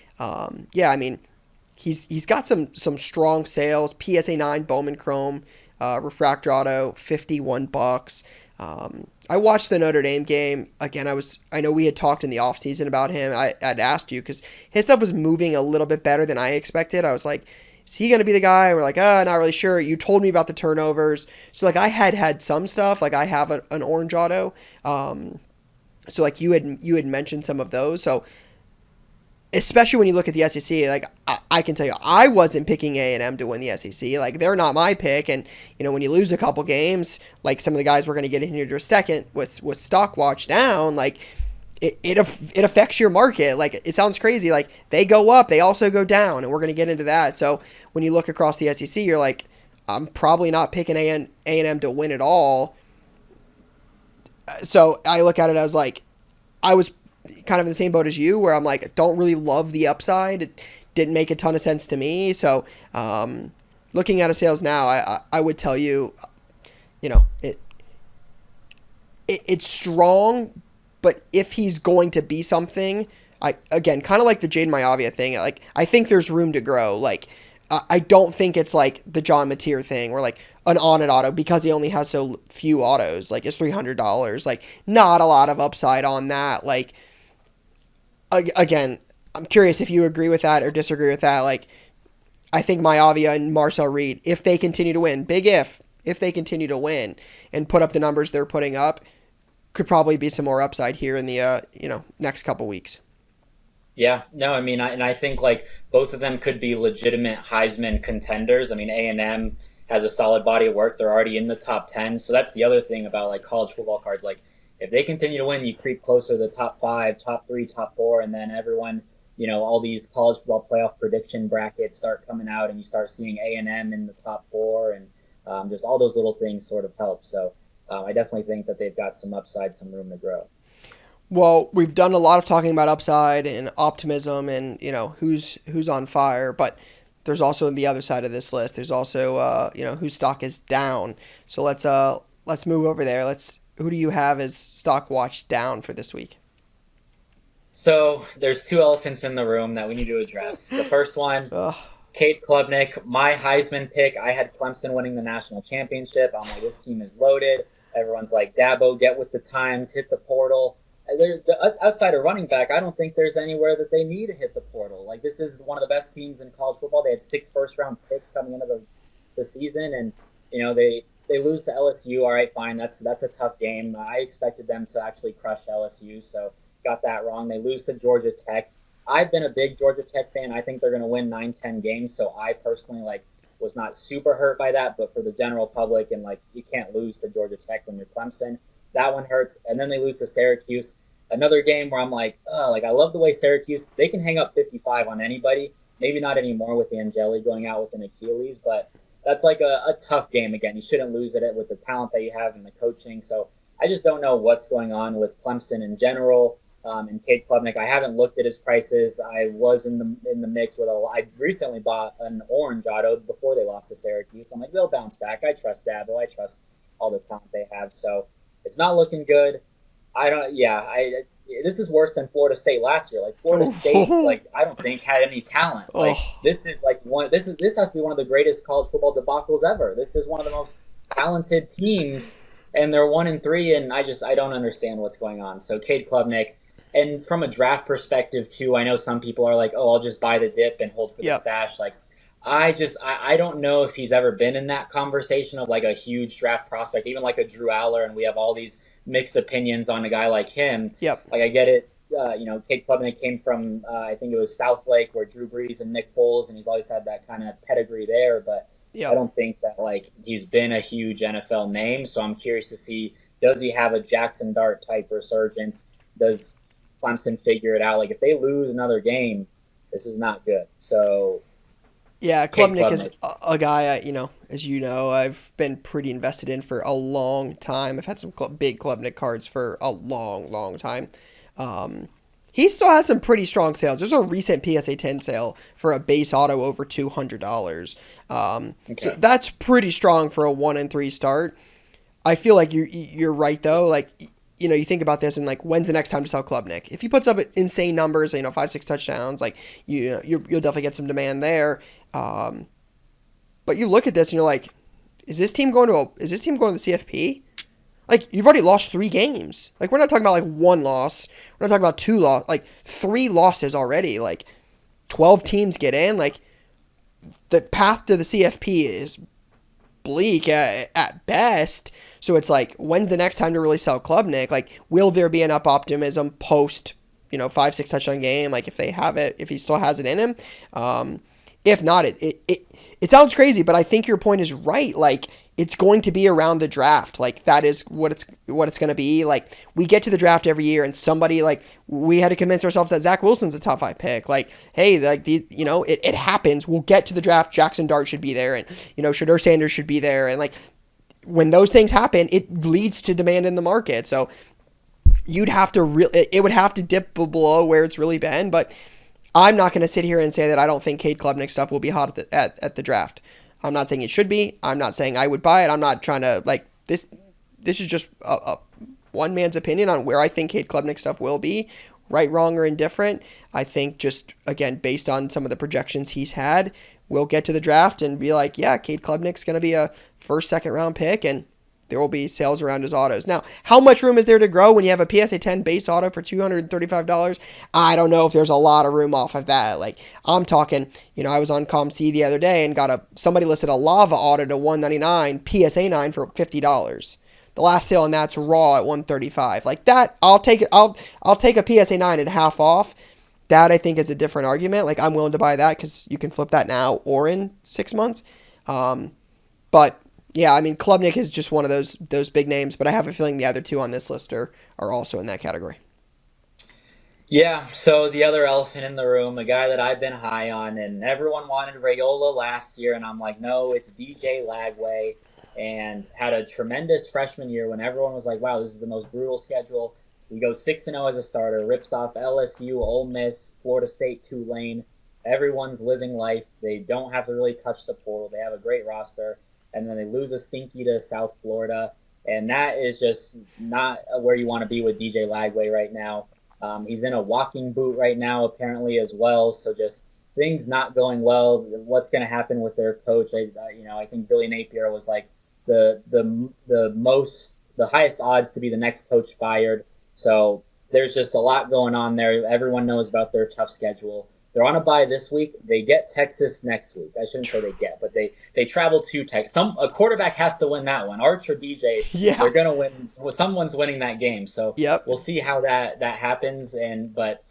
yeah, I mean, he's got some strong sales. PSA 9 Bowman Chrome. Refractor Auto, $51. I watched the Notre Dame game. Again, I know we had talked in the offseason about him. I'd asked you because his stuff was moving a little bit better than I expected. I was like, is he going to be the guy? We're like, not really sure. You told me about the turnovers. So, like, I had some stuff. Like, I have an Orange Auto. So, like, you had mentioned some of those. So, especially when you look at the SEC, like I can tell you, I wasn't picking A&M to win the SEC. Like, they're not my pick. And, when you lose a couple games, like some of the guys we're going to get into a second with Stockwatch down, like it affects your market. Like, it sounds crazy. Like, they go up, they also go down, and we're going to get into that. So when you look across the SEC, you're like, I'm probably not picking A&M to win it all. So I look at it as like, I was kind of in the same boat as you, where I'm like, don't really love the upside. It didn't make a ton of sense to me. So, looking at his sales now, I would tell you, it's strong, but if he's going to be something, again, kind of like the Jade Maivia thing, like, I think there's room to grow. Like, I don't think it's like the John Mateer thing where like an on-it auto, because he only has so few autos, like, it's $300. Like, not a lot of upside on that. Like, again, I'm curious if you agree with that or disagree with that. Like, I think Maivia and Marcel Reed, if they continue to win, if they continue to win and put up the numbers they're putting up, could probably be some more upside here in the next couple weeks. Yeah, no, I mean, I think like both of them could be legitimate Heisman contenders. I mean, A&M has a solid body of work; they're already in the top 10. So that's the other thing about like college football cards. Like, if they continue to win, you creep closer to the top 5, top 3, top 4, and then everyone, all these college football playoff prediction brackets start coming out, and you start seeing A&M in the top 4, and just all those little things sort of help. So I definitely think that they've got some upside, some room to grow. Well, we've done a lot of talking about upside and optimism and, who's on fire, but there's also the other side of this list. There's also, whose stock is down. So let's move over there. Who do you have as Stockwatch down for this week? So there's two elephants in the room that we need to address. The first one, Kate Klubnik, my Heisman pick. I had Clemson winning the national championship. I'm like, this team is loaded. Everyone's like, Dabo, get with the times, hit the portal. Outside of running back, I don't think there's anywhere that they need to hit the portal. Like, this is one of the best teams in college football. They had 6 first-round picks coming into the season, and they lose to LSU. All right, fine. That's a tough game. I expected them to actually crush LSU, so got that wrong. They lose to Georgia Tech. I've been a big Georgia Tech fan. I think they're going to win 9-10 games, so I personally was not super hurt by that. But for the general public, and you can't lose to Georgia Tech when you're Clemson. That one hurts. And then they lose to Syracuse. Another game where I'm like, I love the way Syracuse, they can hang up 55 on anybody. Maybe not anymore with Angeli going out with an Achilles, but that's like a tough game again. You shouldn't lose it with the talent that you have and the coaching. So I just don't know what's going on with Clemson in general. And Kate Klubnik, I haven't looked at his prices. I was in the mix with I recently bought an Orange Auto before they lost to Syracuse. I'm like, they'll bounce back. I trust Dabo. I trust all the talent they have. So it's not looking good. This is worse than Florida State last year. Like, Florida State, I don't think had any talent. This is this has to be one of the greatest college football debacles ever. This is one of the most talented teams, and they're 1-3, and I don't understand what's going on. So Cade Klubnik, and from a draft perspective too, I know some people are like, I'll just buy the dip and hold for the stash. Like, I don't know if he's ever been in that conversation of like a huge draft prospect, even like a Drew Aller, and we have all these mixed opinions on a guy like him. Yep. Like, I get it. Kate Klubnik came from, I think it was Southlake, where Drew Brees and Nick Foles, and he's always had that kind of pedigree there. But I don't think that he's been a huge NFL name. So I'm curious to see does he have a Jackson Dart type resurgence? Does Clemson figure it out? Like, if they lose another game, this is not good. So, Yeah, Cade Klubnik is Klubnik. a guy, as you know, I've been pretty invested in for a long time. I've had some big Klubnik cards for a long, long time. Um, he still has some pretty strong sales. There's a recent PSA 10 sale for a base auto over $200. So Okay. that's pretty strong for a 1-3 start. I feel like you're right though. Like, you think about this and like, when's the next time to sell Klubnik? If he puts up insane numbers, 5-6 touchdowns, like you'll definitely get some demand there. Um, but you look at this and you're like, is this team going to the CFP? Like, you've already lost 3 games. Like, we're not talking about like 1 loss. We're not talking about 2 loss. Like 3 losses already. Like 12 teams get in. Like, the path to the CFP is bleak at best. So it's like, when's the next time to really sell Klubnik? Like, will there be enough optimism post 5-6 touchdown game? Like, if he still has it in him. If not, it sounds crazy, but I think your point is right. Like, it's going to be around the draft. Like, that is what it's going to be. Like, we get to the draft every year, and somebody, like, we had to convince ourselves that Zach Wilson's a top 5 pick. Like, hey, like these, it happens. We'll get to the draft. Jackson Dart should be there, and Shedeur Sanders should be there, and like, when those things happen, it leads to demand in the market. So it would have to dip below where it's really been, but I'm not going to sit here and say that I don't think Cade Klubnik stuff will be hot at the draft. I'm not saying it should be. I'm not saying I would buy it. I'm not trying to, like, this is just a one man's opinion on where I think Cade Klubnik stuff will be. Right, wrong, or indifferent. I think just, again, based on some of the projections he's had, we'll get to the draft and be like, yeah, Cade Klubnik's going to be a first, second round pick, and there will be sales around his autos. Now, how much room is there to grow when you have a PSA 10 base auto for $235? I don't know if there's a lot of room off of that. Like, I'm talking, I was on ComC the other day and somebody listed a Lava auto to $199, PSA 9 for $50. The last sale on that's raw at $135. Like that, I'll take it. I'll take a PSA 9 at half off. That I think is a different argument. Like, I'm willing to buy that because you can flip that now or in 6 months. But yeah, I mean, Klubnik is just one of those big names, but I have a feeling the other 2 on this list are also in that category. Yeah, so the other elephant in the room, a guy that I've been high on, and everyone wanted Rayola last year, and I'm like, no, it's DJ Lagway, and had a tremendous freshman year when everyone was like, wow, this is the most brutal schedule. He goes 6-0 as a starter, rips off LSU, Ole Miss, Florida State, Tulane. Everyone's living life. They don't have to really touch the portal. They have a great roster, and then they lose a stinky to South Florida, and that is just not where you want to be with DJ Lagway right now. He's in a walking boot right now, apparently, as well. So just things not going well. What's going to happen with their coach? I think Billy Napier was like the highest odds to be the next coach fired. So there's just a lot going on there. Everyone knows about their tough schedule. They're on a bye this week. They get Texas next week. I shouldn't say they get, but they travel to Texas. A quarterback has to win that one. Arch or DJ, Yeah. they're gonna win. Well, someone's winning that game. So Yep. we'll see how that happens. But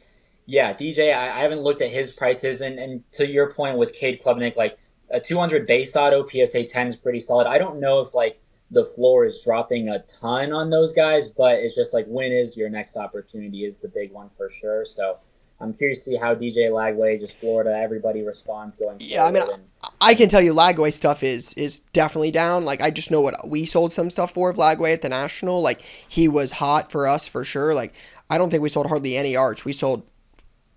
yeah, DJ, I haven't looked at his prices. And to your point with Cade Klubnik, like a 200 base auto PSA 10 is pretty solid. I don't know if like the floor is dropping a ton on those guys, but it's just like, when is your next opportunity is the big one for sure. So I'm curious to see how DJ Lagway, just Florida, everybody responds going forward. Yeah, I mean, I can tell you Lagway stuff is definitely down. Like, I just know what we sold some stuff for of Lagway at the National. Like, he was hot for us for sure. Like, I don't think we sold hardly any Arch. We sold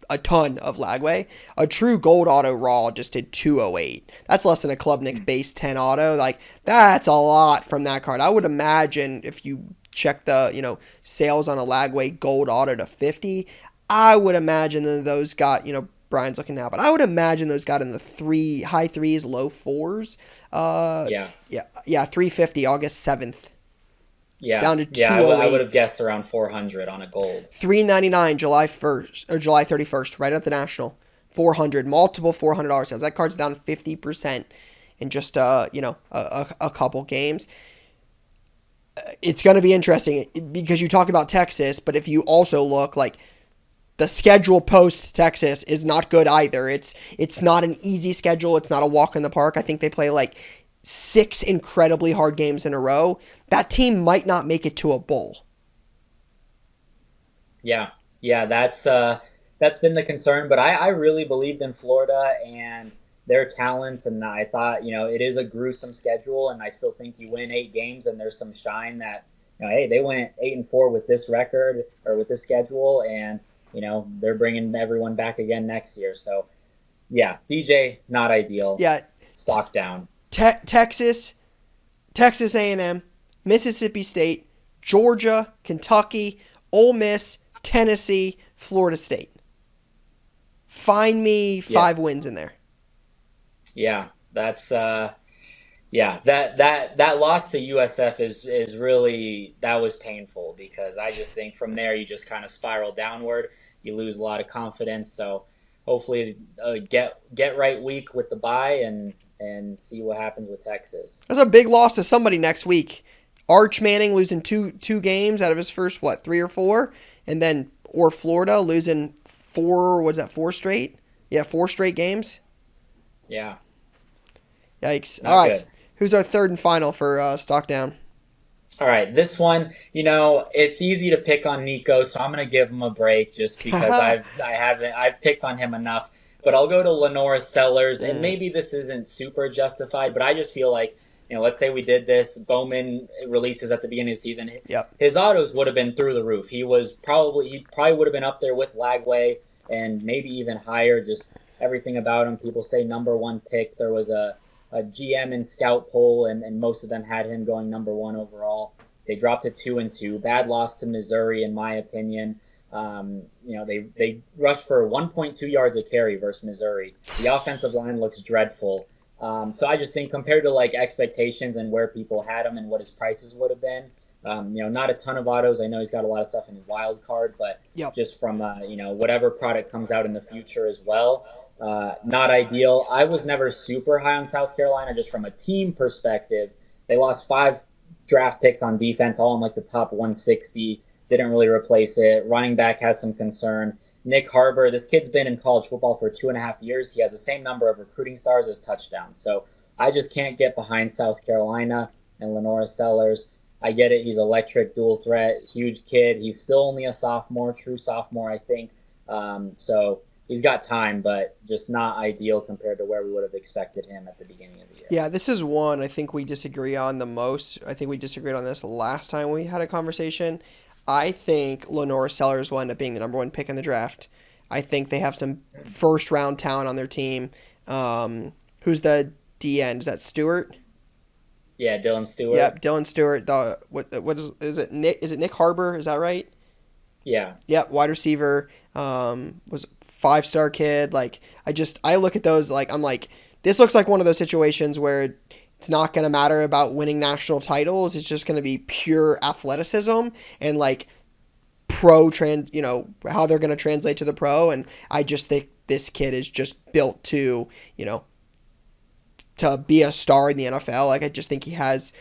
a ton of Lagway. A true gold auto raw just did 208. That's less than a Klubnik base 10 auto. Like, that's a lot from that card. I would imagine if you check the, sales on a Lagway gold auto to 50, I would imagine that those got, Brian's looking now, but I would imagine those got in the high 3s, low 4s. Yeah, 350, August 7th. Yeah, down to 208. Yeah, I would have guessed around 400 on a gold. 399 July 1st or July 31st, right at the National. 400, multiple $400 sales. That card's down 50% in just a couple games. It's going to be interesting because you talk about Texas, but if you also look like the schedule post Texas is not good either. It's not an easy schedule. It's not a walk in the park. I think they play like 6 incredibly hard games in a row, that team might not make it to a bowl. Yeah, yeah, that's been the concern. But I really believed in Florida and their talent, and I thought, it is a gruesome schedule, and I still think you win 8 games, and there's some shine that, hey, they went 8-4 with this record or with this schedule, and they're bringing everyone back again next year. So yeah, DJ not ideal. Yeah, Stock down. Texas A&M, Mississippi State, Georgia, Kentucky, Ole Miss, Tennessee, Florida State. Find me 5 wins in there. Yeah, that's that loss to USF is really, that was painful, because I just think from there you just kind of spiral downward. You lose a lot of confidence. So hopefully get right week with the bye and see what happens with Texas. That's a big loss to somebody next week. Arch Manning losing two games out of his first 3 or 4, and then Florida losing 4 straight? Yeah, 4 straight games. Yeah. Yikes. Not all right. good. Who's our third and final for Stock Down? All right, this one, it's easy to pick on Nico, so I'm going to give him a break just because I've picked on him enough. But I'll go to Lenora Sellers, and maybe this isn't super justified, but I just feel like, let's say we did this, Bowman releases at the beginning of the season. Yep. His autos would have been through the roof. He probably would have been up there with Lagway and maybe even higher. Just everything about him. People say number 1 pick. There was a GM and scout poll, and most of them had him going number 1 overall. They dropped to 2-2. Bad loss to Missouri, in my opinion. They rushed for 1.2 yards a carry versus Missouri. The offensive line looks dreadful. So I just think compared to expectations and where people had him and what his prices would have been, not a ton of autos. I know he's got a lot of stuff in wild card, but just from whatever product comes out in the future as well. Not ideal. I was never super high on South Carolina, just from a team perspective. They lost 5 draft picks on defense, all in the top 160. Didn't really replace it. Running back has some concern. Nick Harbor, this kid's been in college football for 2.5 years. He has the same number of recruiting stars as touchdowns. So I just can't get behind South Carolina and Lenora Sellers. I get it. He's electric, dual threat, huge kid. He's still only a sophomore, true sophomore, I think. So he's got time, but just not ideal compared to where we would have expected him at the beginning of the year. Yeah, this is one I think we disagree on the most. I think we disagreed on this last time we had a conversation. I think Lenora Sellers will end up being the number 1 pick in the draft. I think they have some first-round talent on their team. Who's the D end? Is that Stewart? Yeah, Dylan Stewart. Yep, Dylan Stewart. What is it? Nick? Is it Nick Harbor? Is that right? Yeah. Yep, wide receiver. Was 5-star kid. I look at those I'm like, this looks like one of those situations where it's not going to matter about winning national titles. It's just going to be pure athleticism and how they're going to translate to the pro. And I just think this kid is just built to be a star in the NFL. I just think he has,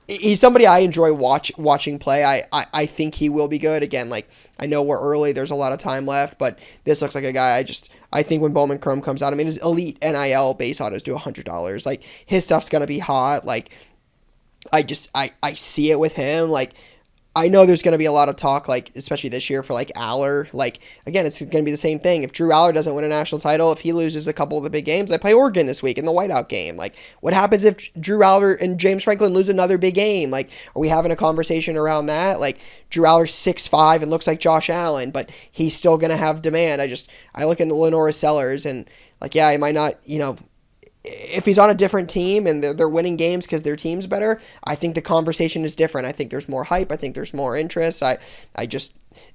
he's somebody I enjoy watching play. I think he will be good. Again, I know we're early. There's a lot of time left, but this looks like a guy I think when Bowman Chrome comes out, his elite NIL base autos do $100. His stuff's going to be hot. I see it with him. I know there's going to be a lot of talk, especially this year for Aller. Again, it's going to be the same thing. If Drew Aller doesn't win a national title, if he loses a couple of the big games, I play Oregon this week in the whiteout game. What happens if Drew Aller and James Franklin lose another big game? Are we having a conversation around that? Drew Aller's 6'5" and looks like Josh Allen, but he's still going to have demand. I look at Lenora Sellers and he might not, if he's on a different team and they're winning games because their team's better, I think the conversation is different. I think there's more hype. I think there's more interest.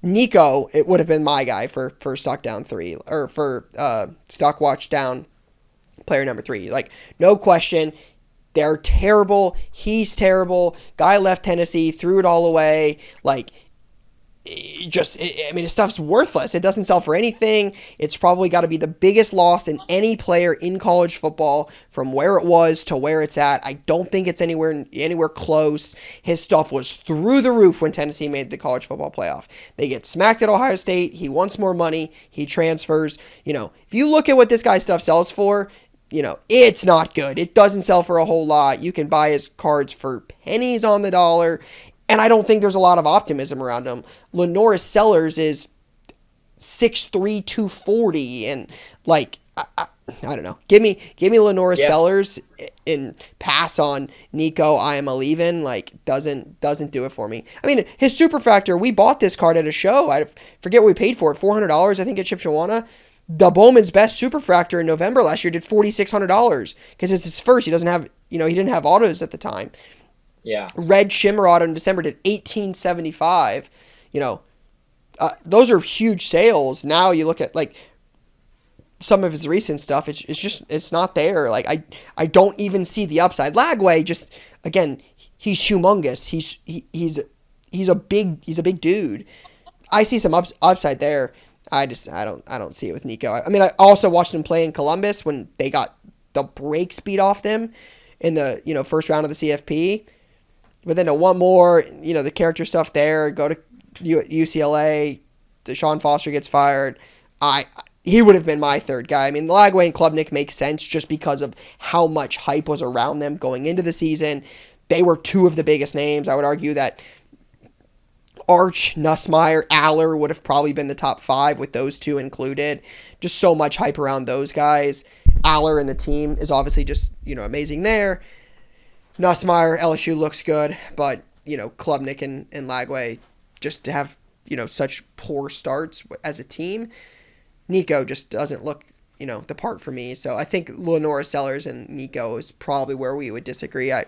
Nico, it would have been my guy for Stock Down 3 or for Stockwatch Down player number 3. No question. They're terrible. He's terrible. Guy left Tennessee, threw it all away. His stuff's worthless. It doesn't sell for anything. It's probably got to be the biggest loss in any player in college football from where it was to where it's at. I don't think it's anywhere close. His stuff was through the roof when Tennessee made the college football playoff. They get smacked at Ohio State. He wants more money. He transfers. If you look at what this guy's stuff sells for, it's not good. It doesn't sell for a whole lot. You can buy his cards for pennies on the dollar, and I don't think there's a lot of optimism around him. Lenoris Sellers is 6'3", 240, and like I don't know. Give me Lenoris Sellers and pass on Nico. I am a leaving. Like doesn't do it for me. I mean, his super factor. We bought this card at a show. I forget what we paid for it. $400, I think, at Shipshawana. The Bowman's best superfractor in November last year did $4,600 because it's his first. He doesn't have, he didn't have autos at the time. Yeah. Red Shimmer auto in December did $1,875. Those are huge sales. Now you look at like some of his recent stuff. It's not there. Like I don't even see the upside. Lagway just, again, he's humongous. He's a big dude. I see some upside there. I don't see it with Nico. I mean, I also watched him play in Columbus when they got the brakes beat off them in the, first round of the CFP. But then to one more, the character stuff there, go to UCLA, Deshaun Foster gets fired. He would have been my third guy. I mean, Lagway and Klubnik make sense just because of how much hype was around them going into the season. They were two of the biggest names. I would argue that Arch, Nussmeier, Aller would have probably been the top five with those two included. Just so much hype around those guys. Aller and the team is obviously just, amazing there. Nussmeier, LSU looks good, but, Klubnik and Lagway just to have, such poor starts as a team. Nico just doesn't look, the part for me. So I think Lenoris Sellers and Nico is probably where we would disagree. I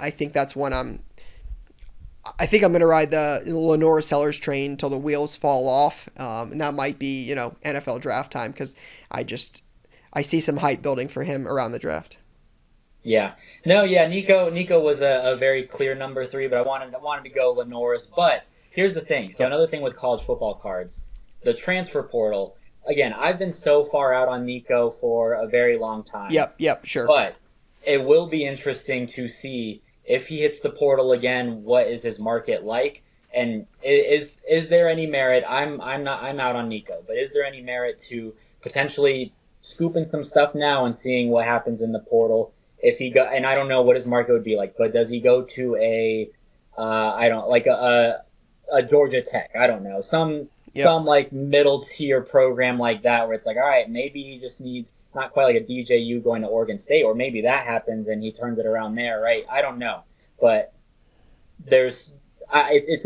think that's one I think I'm going to ride the Lenoris Sellers train until the wheels fall off. And that might be, NFL draft time because I see some hype building for him around the draft. Yeah. No, yeah, Nico was a very clear number 3, but I wanted to go Lenoris. But here's the thing. So another thing with college football cards, the transfer portal, again, I've been so far out on Nico for a very long time. Yep, sure. But it will be interesting to see if he hits the portal again, what is his market like? And is there any merit? I'm out on Nico, but is there any merit to potentially scooping some stuff now and seeing what happens in the portal? If he go, and I don't know what his market would be like, but does he go to a Georgia Tech? I don't know, some like middle tier program like that where it's like, all right, maybe he just needs not quite like a DJU going to Oregon State, or maybe that happens and he turns it around there, right? I don't know, but it's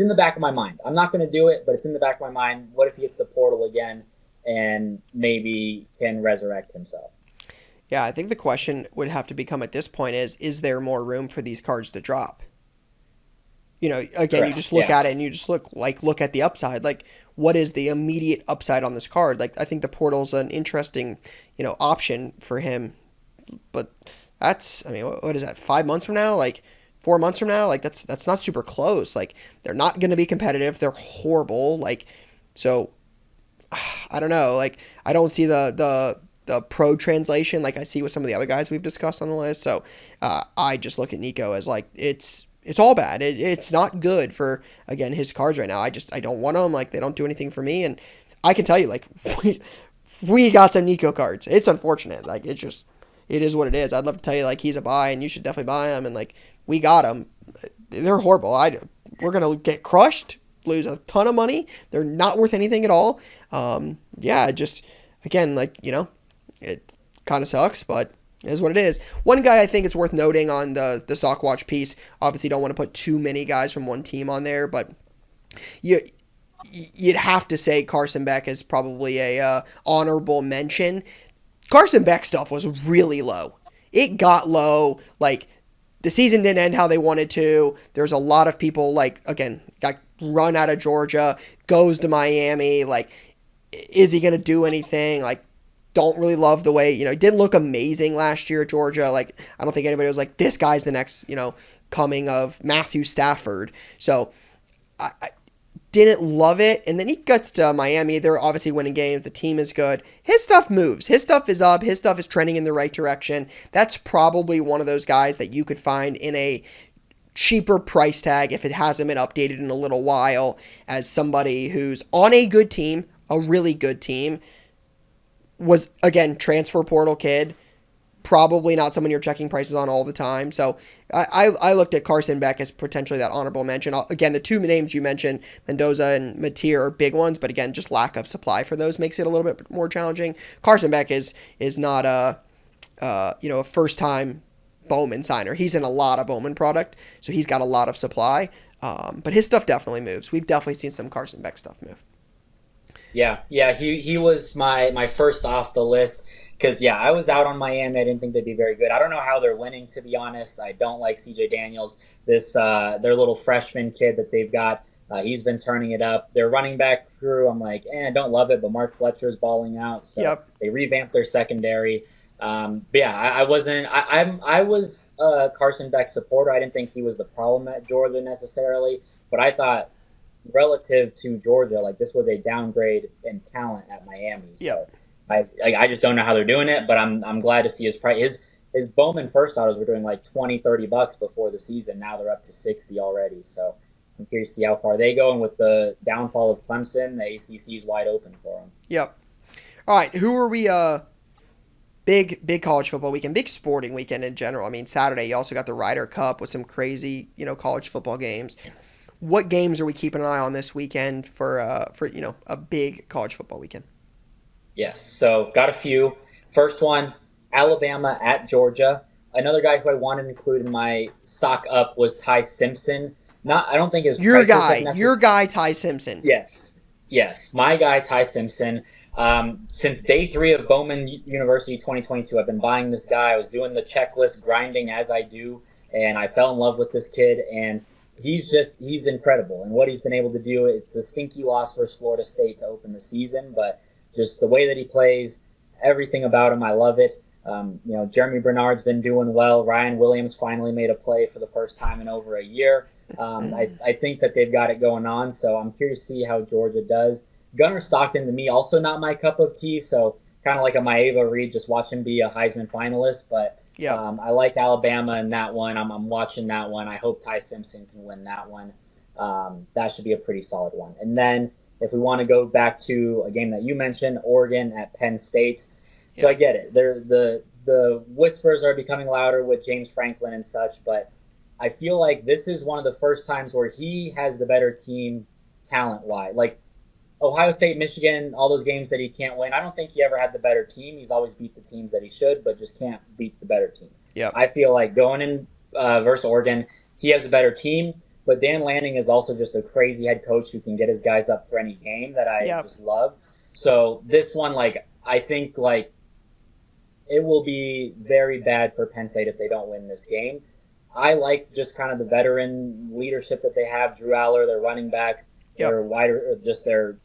in the back of my mind. I'm not going to do it, but it's in the back of my mind. What if he hits the portal again and maybe can resurrect himself? Yeah, I think the question would have to become at this point is there more room for these cards to drop? Again, Correct. You just look at it and you just look at the upside. Like, what is the immediate upside on this card? Like, I think the portal's an interesting, option for him. But that's, I mean, what is that, 5 months from now? Like, 4 months from now? Like, that's not super close. Like, they're not going to be competitive. They're horrible. Like, so, I don't know. Like, I don't see the pro translation like I see with some of the other guys we've discussed on the list. So I just look at Nico as like it's all bad. It's not good for, again, his cards right now. I don't want them. Like, they don't do anything for me. And I can tell you, like, we got some Nico cards. It's unfortunate. Like, it is what it is. I'd love to tell you, like, he's a buy and you should definitely buy him. And, like, we got him. They're horrible. We're going to get crushed, lose a ton of money. They're not worth anything at all. Again, like, it kind of sucks, but it is what it is. One guy I think it's worth noting on the Stockwatch piece, obviously don't want to put too many guys from one team on there, but you'd have to say Carson Beck is probably a honorable mention. Carson Beck stuff was really low. It got low. Like, the season didn't end how they wanted to. There's a lot of people, like, again, got run out of Georgia, goes to Miami. Like, is he going to do anything? Like, don't really love the way, he didn't look amazing last year at Georgia. Like, I don't think anybody was like, this guy's the next, coming of Matthew Stafford. So I didn't love it. And then he gets to Miami. They're obviously winning games. The team is good. His stuff moves. His stuff is up. His stuff is trending in the right direction. That's probably one of those guys that you could find in a cheaper price tag if it hasn't been updated in a little while, as somebody who's on a good team, a really good team, was, again, transfer portal kid. Probably not someone you're checking prices on all the time. So I looked at Carson Beck as potentially that honorable mention. Again, the two names you mentioned, Mendoza and Mateer, are big ones, but again, just lack of supply for those makes it a little bit more challenging. Carson Beck is not a first time Bowman signer. He's in a lot of Bowman product, so he's got a lot of supply. But his stuff definitely moves. We've definitely seen some Carson Beck stuff move. Yeah, he was my first off the list because I was out on Miami. I didn't think they'd be very good. I don't know how they're winning, to be honest. I don't like CJ Daniels, this their little freshman kid that they've got. He's been turning it up. Their running back crew, I'm like, I don't love it, but Mark Fletcher's balling out. So They revamped their secondary. But yeah, I wasn't. I was a Carson Beck supporter. I didn't think he was the problem at Georgia necessarily, but I thought, relative to Georgia, like this was a downgrade in talent at Miami. So I just don't know how they're doing it, but I'm glad to see his price. His Bowman first autos were doing like $20-$30 before the season. Now they're up to 60 already. So I'm curious to see how far they go. And with the downfall of Clemson, the ACC is wide open for them. Yep. All right, who are we? Big college football weekend, big sporting weekend in general. I mean, Saturday you also got the Ryder Cup with some crazy college football games. What games are we keeping an eye on this weekend for a big college football weekend? Yes, so got a few. First one, Alabama at Georgia. Another guy who I wanted to include in my stock up was Ty Simpson. I don't think his your guy Ty Simpson. Yes, my guy Ty Simpson. Since day 3 of Bowman University 2022, I've been buying this guy. I was doing the checklist, grinding as I do, and I fell in love with this kid. And he's incredible. And what he's been able to do, it's a stinky loss versus Florida State to open the season, but just the way that he plays, everything about him, I love it. Jeremy Bernard's been doing well. Ryan Williams finally made a play for the first time in over a year. I think that they've got it going on, so I'm curious to see how Georgia does. Gunnar Stockton, to me, also not my cup of tea, so kind of like a Maeva Reed, just watch him be a Heisman finalist, but I like Alabama in that one. I'm watching that one. I hope Ty Simpson can win that one. That should be a pretty solid one. And then if we want to go back to a game that you mentioned, Oregon at Penn State. So I get it. The whispers are becoming louder with James Franklin and such, but I feel like this is one of the first times where he has the better team talent-wise. Like Ohio State, Michigan, all those games that he can't win, I don't think he ever had the better team. He's always beat the teams that he should, but just can't beat the better team. I feel like going in versus Oregon, he has a better team, but Dan Lanning is also just a crazy head coach who can get his guys up for any game that I just love. So this one, I think it will be very bad for Penn State if they don't win this game. I like just kind of the veteran leadership that they have. Drew Aller, their running backs, their wider, just their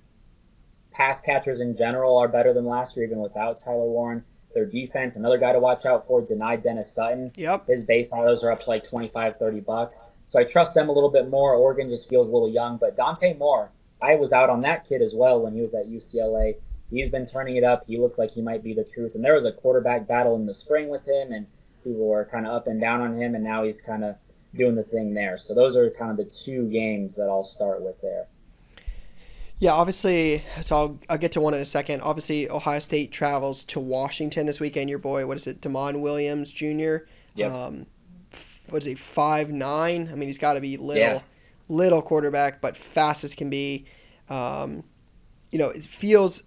pass catchers in general are better than last year, even without Tyler Warren. Their defense, another guy to watch out for, denied Dennis Sutton. His base autos are up to like $25-$30. So I trust them a little bit more. Oregon just feels a little young. But Dante Moore, I was out on that kid as well when he was at UCLA. He's been turning it up. He looks like he might be the truth. And there was a quarterback battle in the spring with him, and people were kind of up and down on him, and now he's kind of doing the thing there. So those are kind of the two games that I'll start with there. Yeah, obviously, so I'll get to one in a second. Obviously, Ohio State travels to Washington this weekend. Your boy, Damon Williams Jr.? What is he, 5'9"? I mean, he's got to be little quarterback, but fast as can be. It feels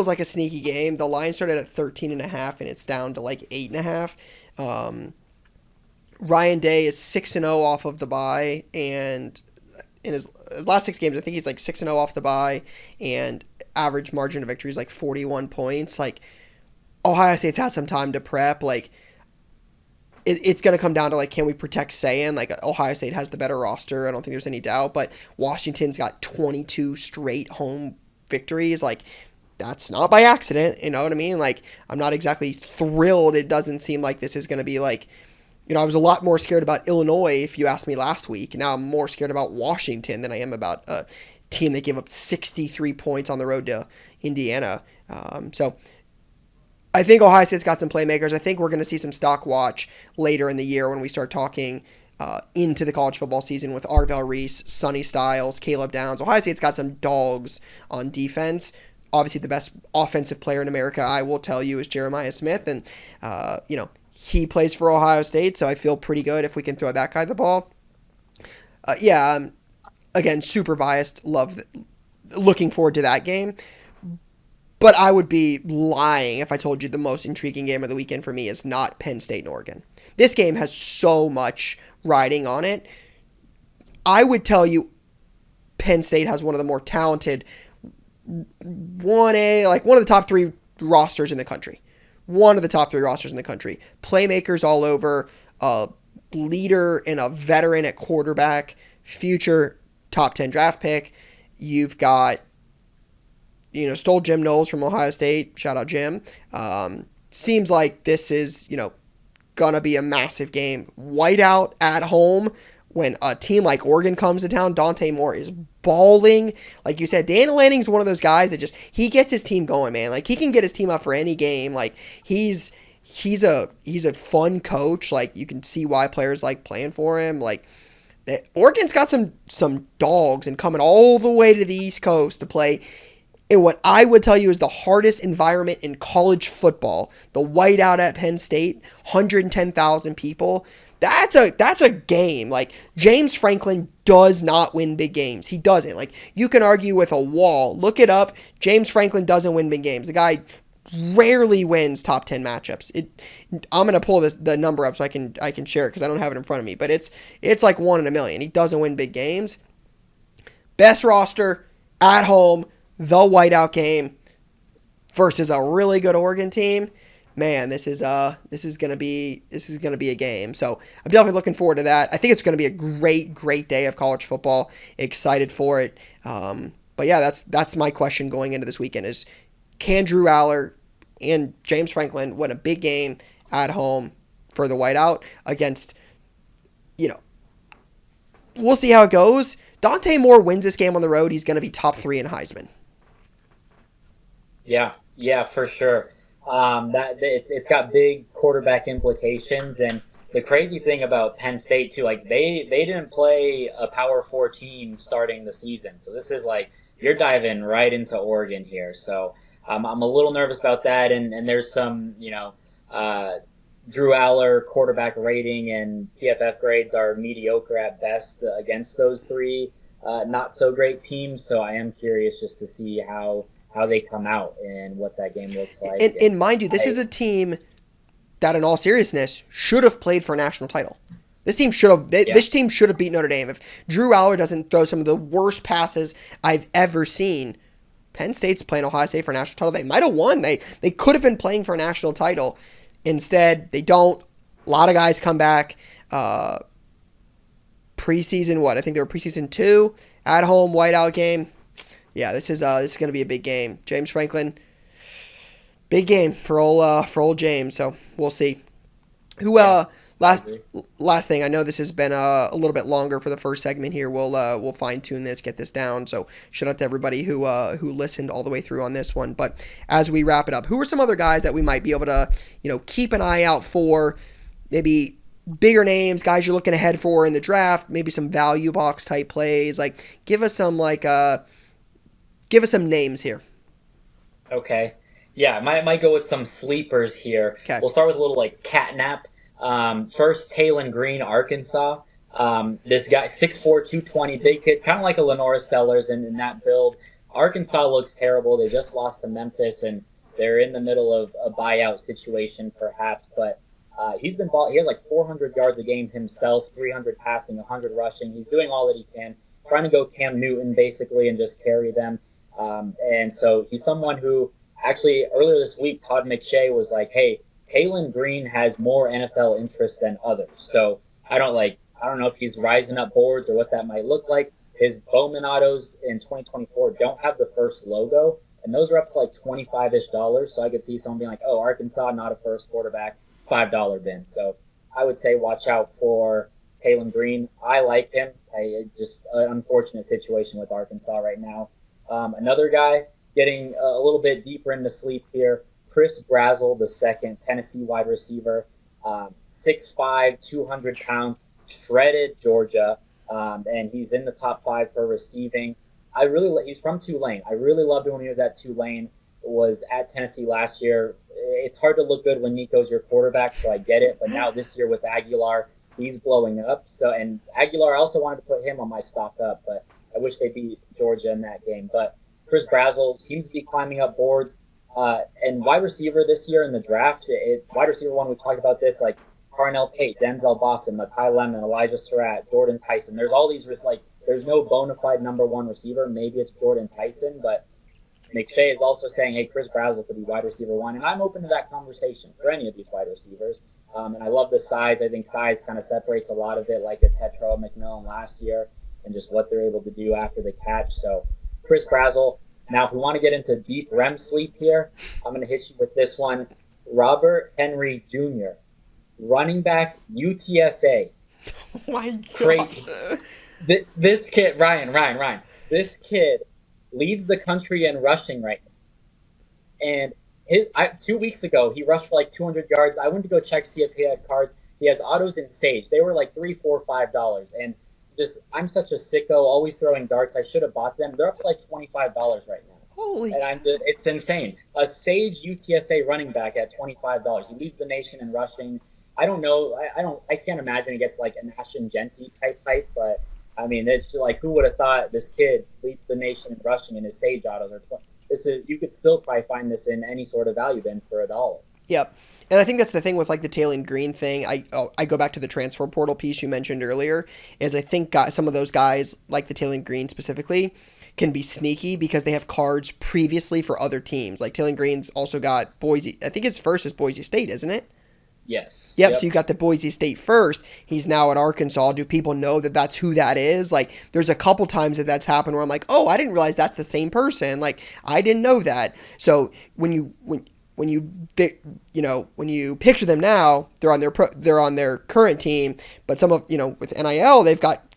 like a sneaky game. The line started at 13.5, and it's down to like 8.5. Ryan Day is 6-0 off of the bye, and in his last 6 games, I think he's like 6-0 off the bye, and average margin of victory is like 41 points. Like, Ohio State's had some time to prep. Like, it's going to come down to, like, can we protect Sayan? Like, Ohio State has the better roster. I don't think there's any doubt. But Washington's got 22 straight home victories. Like, that's not by accident. You know what I mean? Like, I'm not exactly thrilled. It doesn't seem like this is going to be, like, I was a lot more scared about Illinois if you asked me last week. Now I'm more scared about Washington than I am about a team that gave up 63 points on the road to Indiana. So I think Ohio State's got some playmakers. I think we're going to see some Stockwatch later in the year when we start talking into the college football season with Arvell Reese, Sonny Styles, Caleb Downs. Ohio State's got some dogs on defense. obviously the best offensive player in America, I will tell you, is Jeremiah Smith. And, he plays for Ohio State, so I feel pretty good if we can throw that guy the ball. Again, super biased. Looking forward to that game. But I would be lying if I told you the most intriguing game of the weekend for me is not Penn State and Oregon. This game has so much riding on it. I would tell you Penn State has one of the more talented 1A, like one of the top 3 rosters in the country. One of the top 3 rosters in the country. Playmakers all over, a leader and a veteran at quarterback, future top 10 draft pick. You've got, stole Jim Knowles from Ohio State. Shout out Jim. Seems like this is, going to be a massive game. Whiteout at home. When a team like Oregon comes to town, Dante Moore is balling. Like you said, Dan Lanning's one of those guys that he gets his team going, man. Like, he can get his team up for any game. Like, he's a fun coach. Like, you can see why players like playing for him. Like, Oregon's got some dogs and coming all the way to the East Coast to play in what I would tell you is the hardest environment in college football. The whiteout at Penn State, 110,000 people. That's a game. Like, James Franklin does not win big games. He doesn't. Like, you can argue with a wall. Look it up. James Franklin doesn't win big games. The guy rarely wins top 10 matchups. I'm gonna pull the number up so I can share it because I don't have it in front of me. But it's like 1 in a million. He doesn't win big games. Best roster at home. The whiteout game versus a really good Oregon team. Man, this is gonna be a game. So I'm definitely looking forward to that. I think it's gonna be a great day of college football. Excited for it. But yeah, that's my question going into this weekend is, can Drew Aller and James Franklin win a big game at home for the whiteout against, we'll see how it goes. Dante Moore wins this game on the road. He's gonna be top 3 in Heisman. Yeah, for sure. That it's got big quarterback implications, and the crazy thing about Penn State too, like they didn't play a Power 4 team starting the season, so this is like you're diving right into Oregon here. So I'm a little nervous about that, and there's some Drew Aller quarterback rating and PFF grades are mediocre at best against those 3 not so great teams. So I am curious just to see how they come out and what that game looks like. And mind you, this is a team that, in all seriousness, should have played for a national title. This team should have beat Notre Dame. If Drew Aller doesn't throw some of the worst passes I've ever seen, Penn State's playing Ohio State for a national title. They might have won. They could have been playing for a national title. Instead, they don't. A lot of guys come back. Preseason, I think they were preseason 2 at home whiteout game. Yeah, this is going to be a big game. James Franklin, big game for old James. So we'll see. Last thing, I know this has been a little bit longer for the first segment here. We'll fine tune this, get this down. So shout out to everybody who listened all the way through on this one. But as we wrap it up, who are some other guys that we might be able to keep an eye out for? Maybe bigger names, guys you're looking ahead for in the draft. Maybe some value box type plays. Like give us some names here. Okay. Yeah, I might go with some sleepers here. Okay. We'll start with a little catnap. First, Taylon Green, Arkansas. This guy, 6'4", 220, big kid, kind of like a Lenora Sellers in that build. Arkansas looks terrible. They just lost to Memphis, and they're in the middle of a buyout situation, perhaps. But he has 400 yards a game himself, 300 passing, 100 rushing. He's doing all that he can, trying to go Cam Newton, basically, and just carry them. And so he's someone who actually earlier this week, Todd McShay was like, hey, Taylon Green has more NFL interest than others. So I don't know if he's rising up boards or what that might look like. His Bowman autos in 2024 don't have the first logo, and those are up to like $25-ish. So I could see someone being like, oh, Arkansas, not a first quarterback, $5 bin. So I would say watch out for Taylon Green. I like him. Just an unfortunate situation with Arkansas right now. Another guy getting a little bit deeper into sleep here, Chris Brazzell, the second Tennessee wide receiver, 6'5", 200 pounds, shredded Georgia, and he's in the top 5 for receiving. he's from Tulane. I really loved him when he was at Tulane. Was at Tennessee last year. It's hard to look good when Nico's your quarterback, so I get it. But now this year with Aguilar, he's blowing up. So, and Aguilar, I also wanted to put him on my stock up, but I wish they beat Georgia in that game. But Chris Brazzell seems to be climbing up boards. And wide receiver this year in the draft, wide receiver one, we've talked about this, like Carnell Tate, Denzel Boston, Mekhi Lemon, Elijah Surratt, Jordan Tyson. There's all these, like, there's no bona fide number one receiver. Maybe it's Jordan Tyson, but McShay is also saying, hey, Chris Brazzell could be wide receiver one. And I'm open to that conversation for any of these wide receivers. And I love the size. I think size kind of separates a lot of it, like a Tetra McMillan last year, and just what they're able to do after the catch. So Chris Brazzell. Now, if we want to get into deep REM sleep here, I'm going to hit you with this one. Robert Henry Jr., running back, UTSA. Oh my God. Crazy. This kid, Ryan. This kid leads the country in rushing right now. And 2 weeks ago, he rushed for like 200 yards. I went to go check to see if he had cards. He has autos in Sage. They were like $3, $4, $5. And I'm such a sicko, always throwing darts. I should have bought them. They're up to like $25 right now. Holy! And it's insane. A Sage UTSA running back at $25. He leads the nation in rushing. I don't know. I can't imagine he gets like an Ashton Genty type hype, but I mean, it's just like, who would have thought this kid leads the nation in rushing and his Sage autos are 20. You could still probably find this in any sort of value bin for $1. Yep. And I think that's the thing with like the Taylon Green thing. I go back to the transfer portal piece you mentioned earlier, is I think some of those guys, like the Taylon Green specifically, can be sneaky because they have cards previously for other teams. Like Taylon Green's also got Boise. I think his first is Boise State, isn't it? Yes. Yep. So you got the Boise State first. He's now at Arkansas. Do people know that that's who that is? Like, there's a couple times that's happened where I'm like, oh, I didn't realize that's the same person. Like, I didn't know that. So when you picture them now, they're on their current team. But some of with NIL, they've got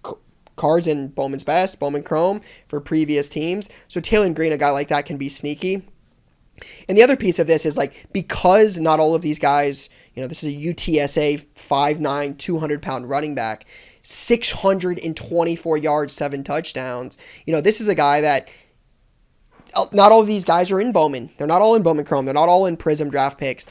cards in Bowman's Best, Bowman Chrome for previous teams. So Taylon Green, a guy like that, can be sneaky. And the other piece of this is like, because not all of these guys, this is a UTSA 5'9", 200-pound running back, 624 yards, 7 touchdowns. This is a guy that not all of these guys are in Bowman. They're not all in Bowman Chrome. They're not all in Prism draft picks.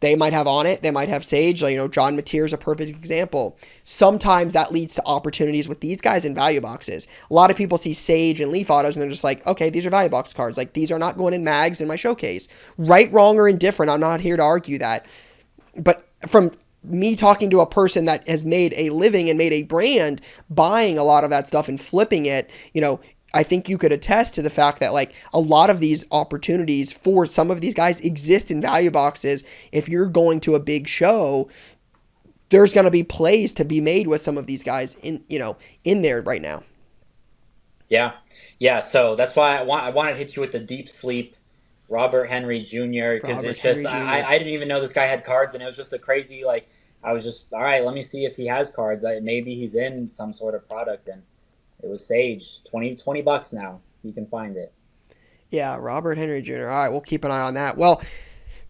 They might have On It. They might have Sage. John Mateer is a perfect example. Sometimes that leads to opportunities with these guys in value boxes. A lot of people see Sage and Leaf Autos and they're just like, okay, these are value box cards. Like, these are not going in mags in my showcase. Right, wrong, or indifferent. I'm not here to argue that. But from me talking to a person that has made a living and made a brand buying a lot of that stuff and flipping it, I think you could attest to the fact that like a lot of these opportunities for some of these guys exist in value boxes. If you're going to a big show, there's going to be plays to be made with some of these guys in there right now. Yeah. So that's why I wanted to hit you with the deep sleep, Robert Henry Jr. because it's just I didn't even know this guy had cards, and it was just a crazy like I was just all right. Let me see if he has cards. Maybe he's in some sort of product and. It was Sage, $20 now. You can find it. Yeah, Robert Henry Jr. All right, we'll keep an eye on that. Well,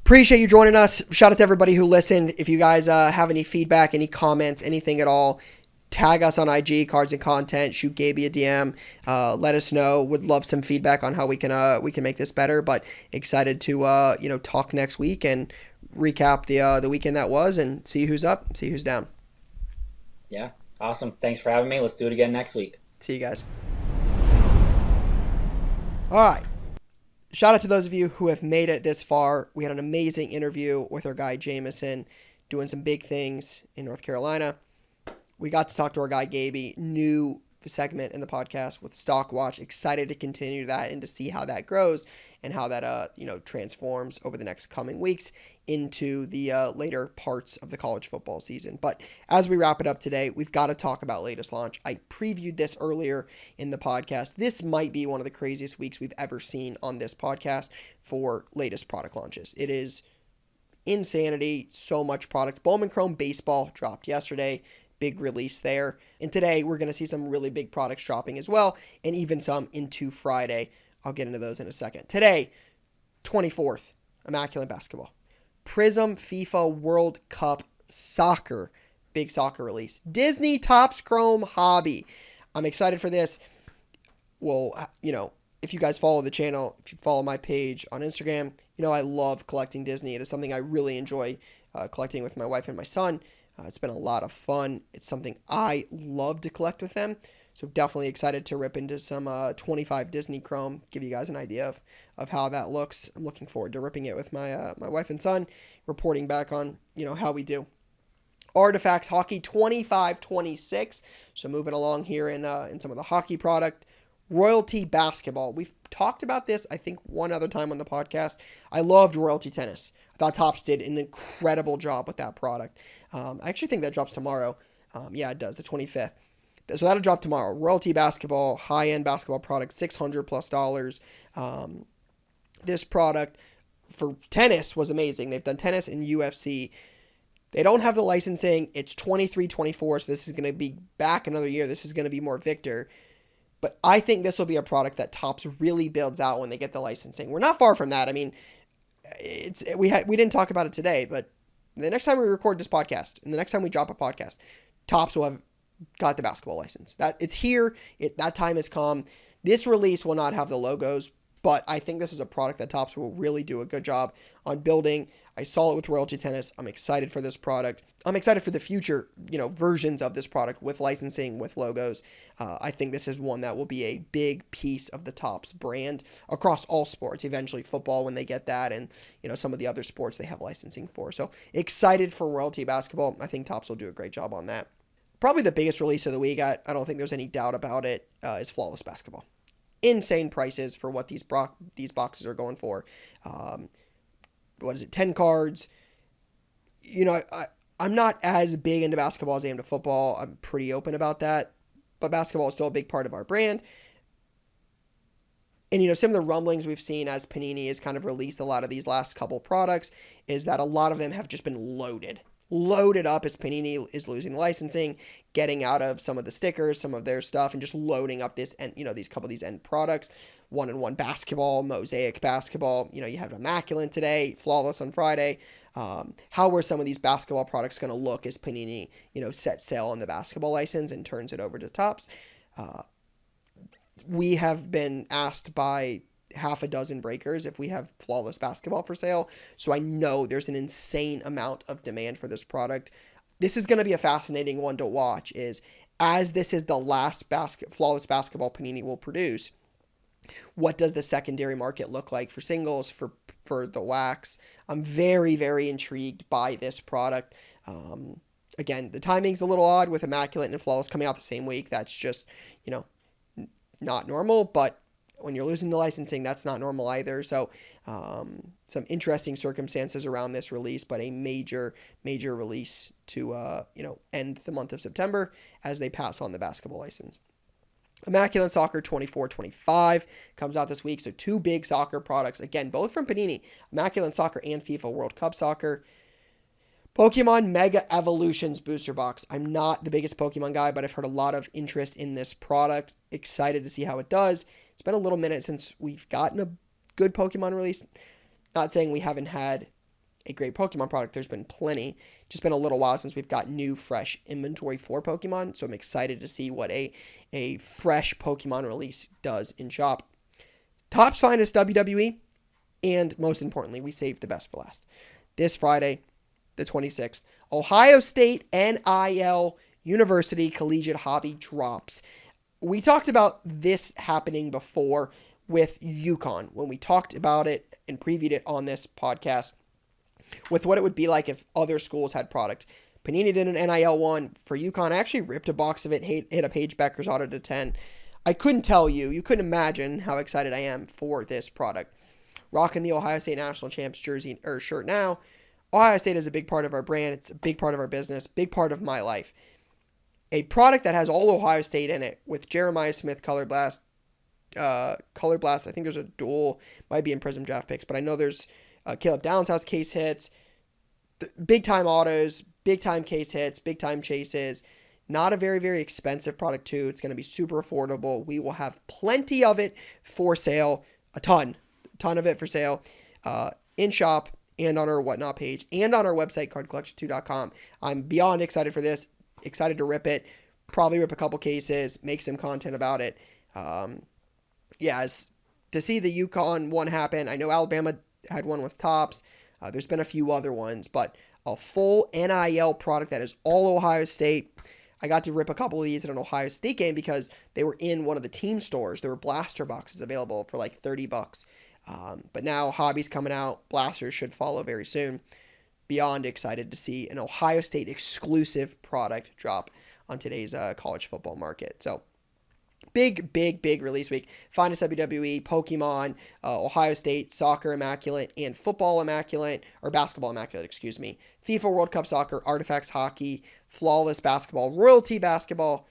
appreciate you joining us. Shout out to everybody who listened. If you guys have any feedback, any comments, anything at all, tag us on IG, Cards and Content. Shoot Gabe a DM. Let us know. Would love some feedback on how we can make this better. But excited to talk next week and recap the weekend that was and see who's up, see who's down. Yeah, awesome. Thanks for having me. Let's do it again next week. See you guys. All right. Shout out to those of you who have made it this far. We had an amazing interview with our guy Jameson, doing some big things in North Carolina. We got to talk to our guy Gabe, new segment in the podcast with Stockwatch. Excited to continue that and to see how that grows and how that transforms over the next coming weeks into the later parts of the college football season. But as we wrap it up today, we've got to talk about latest launch. I previewed this earlier in the podcast. This might be one of the craziest weeks we've ever seen on this podcast for latest product launches. It is insanity, so much product. Bowman Chrome Baseball dropped yesterday. Big release there. And today we're going to see some really big products dropping as well, and even some into Friday. I'll get into those in a second. Today, 24th, Immaculate Basketball. Prism FIFA World Cup Soccer. Big soccer release. Disney Topps Chrome Hobby. I'm excited for this. will, if you guys follow the channel, if you follow my page on Instagram, I love collecting Disney. It is something I really enjoy collecting with my wife and my son. It's been a lot of fun. It's something I love to collect with them. So definitely excited to rip into some 25 Disney Chrome, give you guys an idea of how that looks. I'm looking forward to ripping it with my wife and son, reporting back on, how we do. Artifacts Hockey 25-26. So moving along here in some of the hockey product. Royalty Basketball. We've talked about this, I think, one other time on the podcast. I loved Royalty Tennis. I thought Topps did an incredible job with that product. I actually think that drops tomorrow. Yeah, it does, the 25th. So that'll drop tomorrow. Royalty Basketball, high-end basketball product, $600+. This product for tennis was amazing. They've done tennis and UFC. They don't have the licensing. It's 23-24, so this is going to be back another year. This is going to be more Victor. But I think this will be a product that Topps really builds out when they get the licensing. We're not far from that. I mean, we didn't talk about it today, but the next time we record this podcast and the next time we drop a podcast, Topps will have got the basketball license. That it's here. That time has come. This release will not have the logos, but I think this is a product that Topps will really do a good job on building. I saw it with Royalty Tennis. I'm excited for this product. I'm excited for the future, versions of this product with licensing, with logos. I think this is one that will be a big piece of the Topps brand across all sports. Eventually football when they get that, and some of the other sports they have licensing for. So excited for Royalty Basketball. I think Topps will do a great job on that. Probably the biggest release of the week, I don't think there's any doubt about it, is Flawless Basketball. Insane prices for what these boxes are going for. 10 cards? I'm not as big into basketball as I am to football. I'm pretty open about that. But basketball is still a big part of our brand. And, some of the rumblings we've seen as Panini has kind of released a lot of these last couple products is that a lot of them have just been loaded up as Panini is losing licensing, getting out of some of the stickers, some of their stuff, and just loading up this and these end products. 1-on-1 basketball, mosaic basketball. You have Immaculate today, Flawless on Friday. How are some of these basketball products going to look as Panini, sets sail on the basketball license and turns it over to Topps? We have been asked by half a dozen breakers if we have Flawless Basketball for sale. So I know there's an insane amount of demand for this product. This is going to be a fascinating one to watch, as this is the last Flawless Basketball Panini will produce. What does the secondary market look like for singles, for the wax? I'm very, very intrigued by this product. Again, the timing's a little odd with Immaculate and Flawless coming out the same week. That's just, not normal, but when you're losing the licensing, that's not normal either. So some interesting circumstances around this release, but a major release to end the month of September as they pass on the basketball license. Immaculate Soccer 24-25 comes out this week. So two big soccer products, again, both from Panini, Immaculate Soccer and FIFA World Cup Soccer. Pokemon Mega Evolutions Booster Box. I'm not the biggest Pokemon guy, but I've heard a lot of interest in this product. Excited to see how it does. It's been a little minute since we've gotten a good Pokemon release. Not saying we haven't had a great Pokemon product. There's been plenty. Just been a little while since we've got new, fresh inventory for Pokemon. So I'm excited to see what a fresh Pokemon release does in shop. Topps Finest WWE. And most importantly, we saved the best for last. This Friday, the 26th, Ohio State NIL University Collegiate Hobby drops. We talked about this happening before with UConn when we talked about it and previewed it on this podcast with what it would be like if other schools had product. Panini did an NIL one for UConn. I actually ripped a box of it, hit a Paige Becker's auto to 10. I couldn't tell you. You couldn't imagine how excited I am for this product. Rocking the Ohio State National Champs jersey or shirt now. Ohio State is a big part of our brand. It's a big part of our business, big part of my life. A product that has all Ohio State in it with Jeremiah Smith Color Blast. I think there's a dual, might be in Prism Draft Picks, but I know there's Caleb Downs has case hits. Big time autos, big time case hits, big time chases. Not a very, very expensive product too. It's going to be super affordable. We will have plenty of it for sale. A ton of it for sale in shop and on our Whatnot page and on our website, cardcollection2.com. I'm beyond excited for this. Excited to rip it. Probably rip a couple cases, make some content about it. yeah, to see the UConn one happen, I know Alabama had one with Topps. There's been a few other ones, but a full NIL product that is all Ohio State. I got to rip a couple of these at an Ohio State game because they were in one of the team stores. There were blaster boxes available for like $30. But now Hobby's coming out. Blasters should follow very soon. Beyond excited to see an Ohio State exclusive product drop on today's college football market. So big release week. Finest WWE, Pokemon, Ohio State, Soccer Immaculate, and Football Immaculate, or Basketball Immaculate, excuse me. FIFA World Cup Soccer, Artifacts Hockey, Flawless Basketball, Royalty Basketball.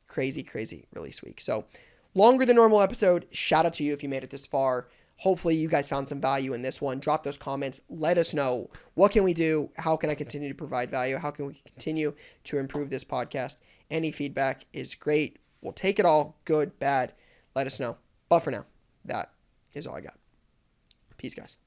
Crazy release week. So longer than normal episode. Shout out to you if you made it this far. Hopefully you guys found some value in this one. Drop those comments. Let us know. What can we do? How can I continue to provide value? How can we continue to improve this podcast? Any feedback is great. We'll take it all, good, bad. Let us know. But for now, that is all I got. Peace, guys.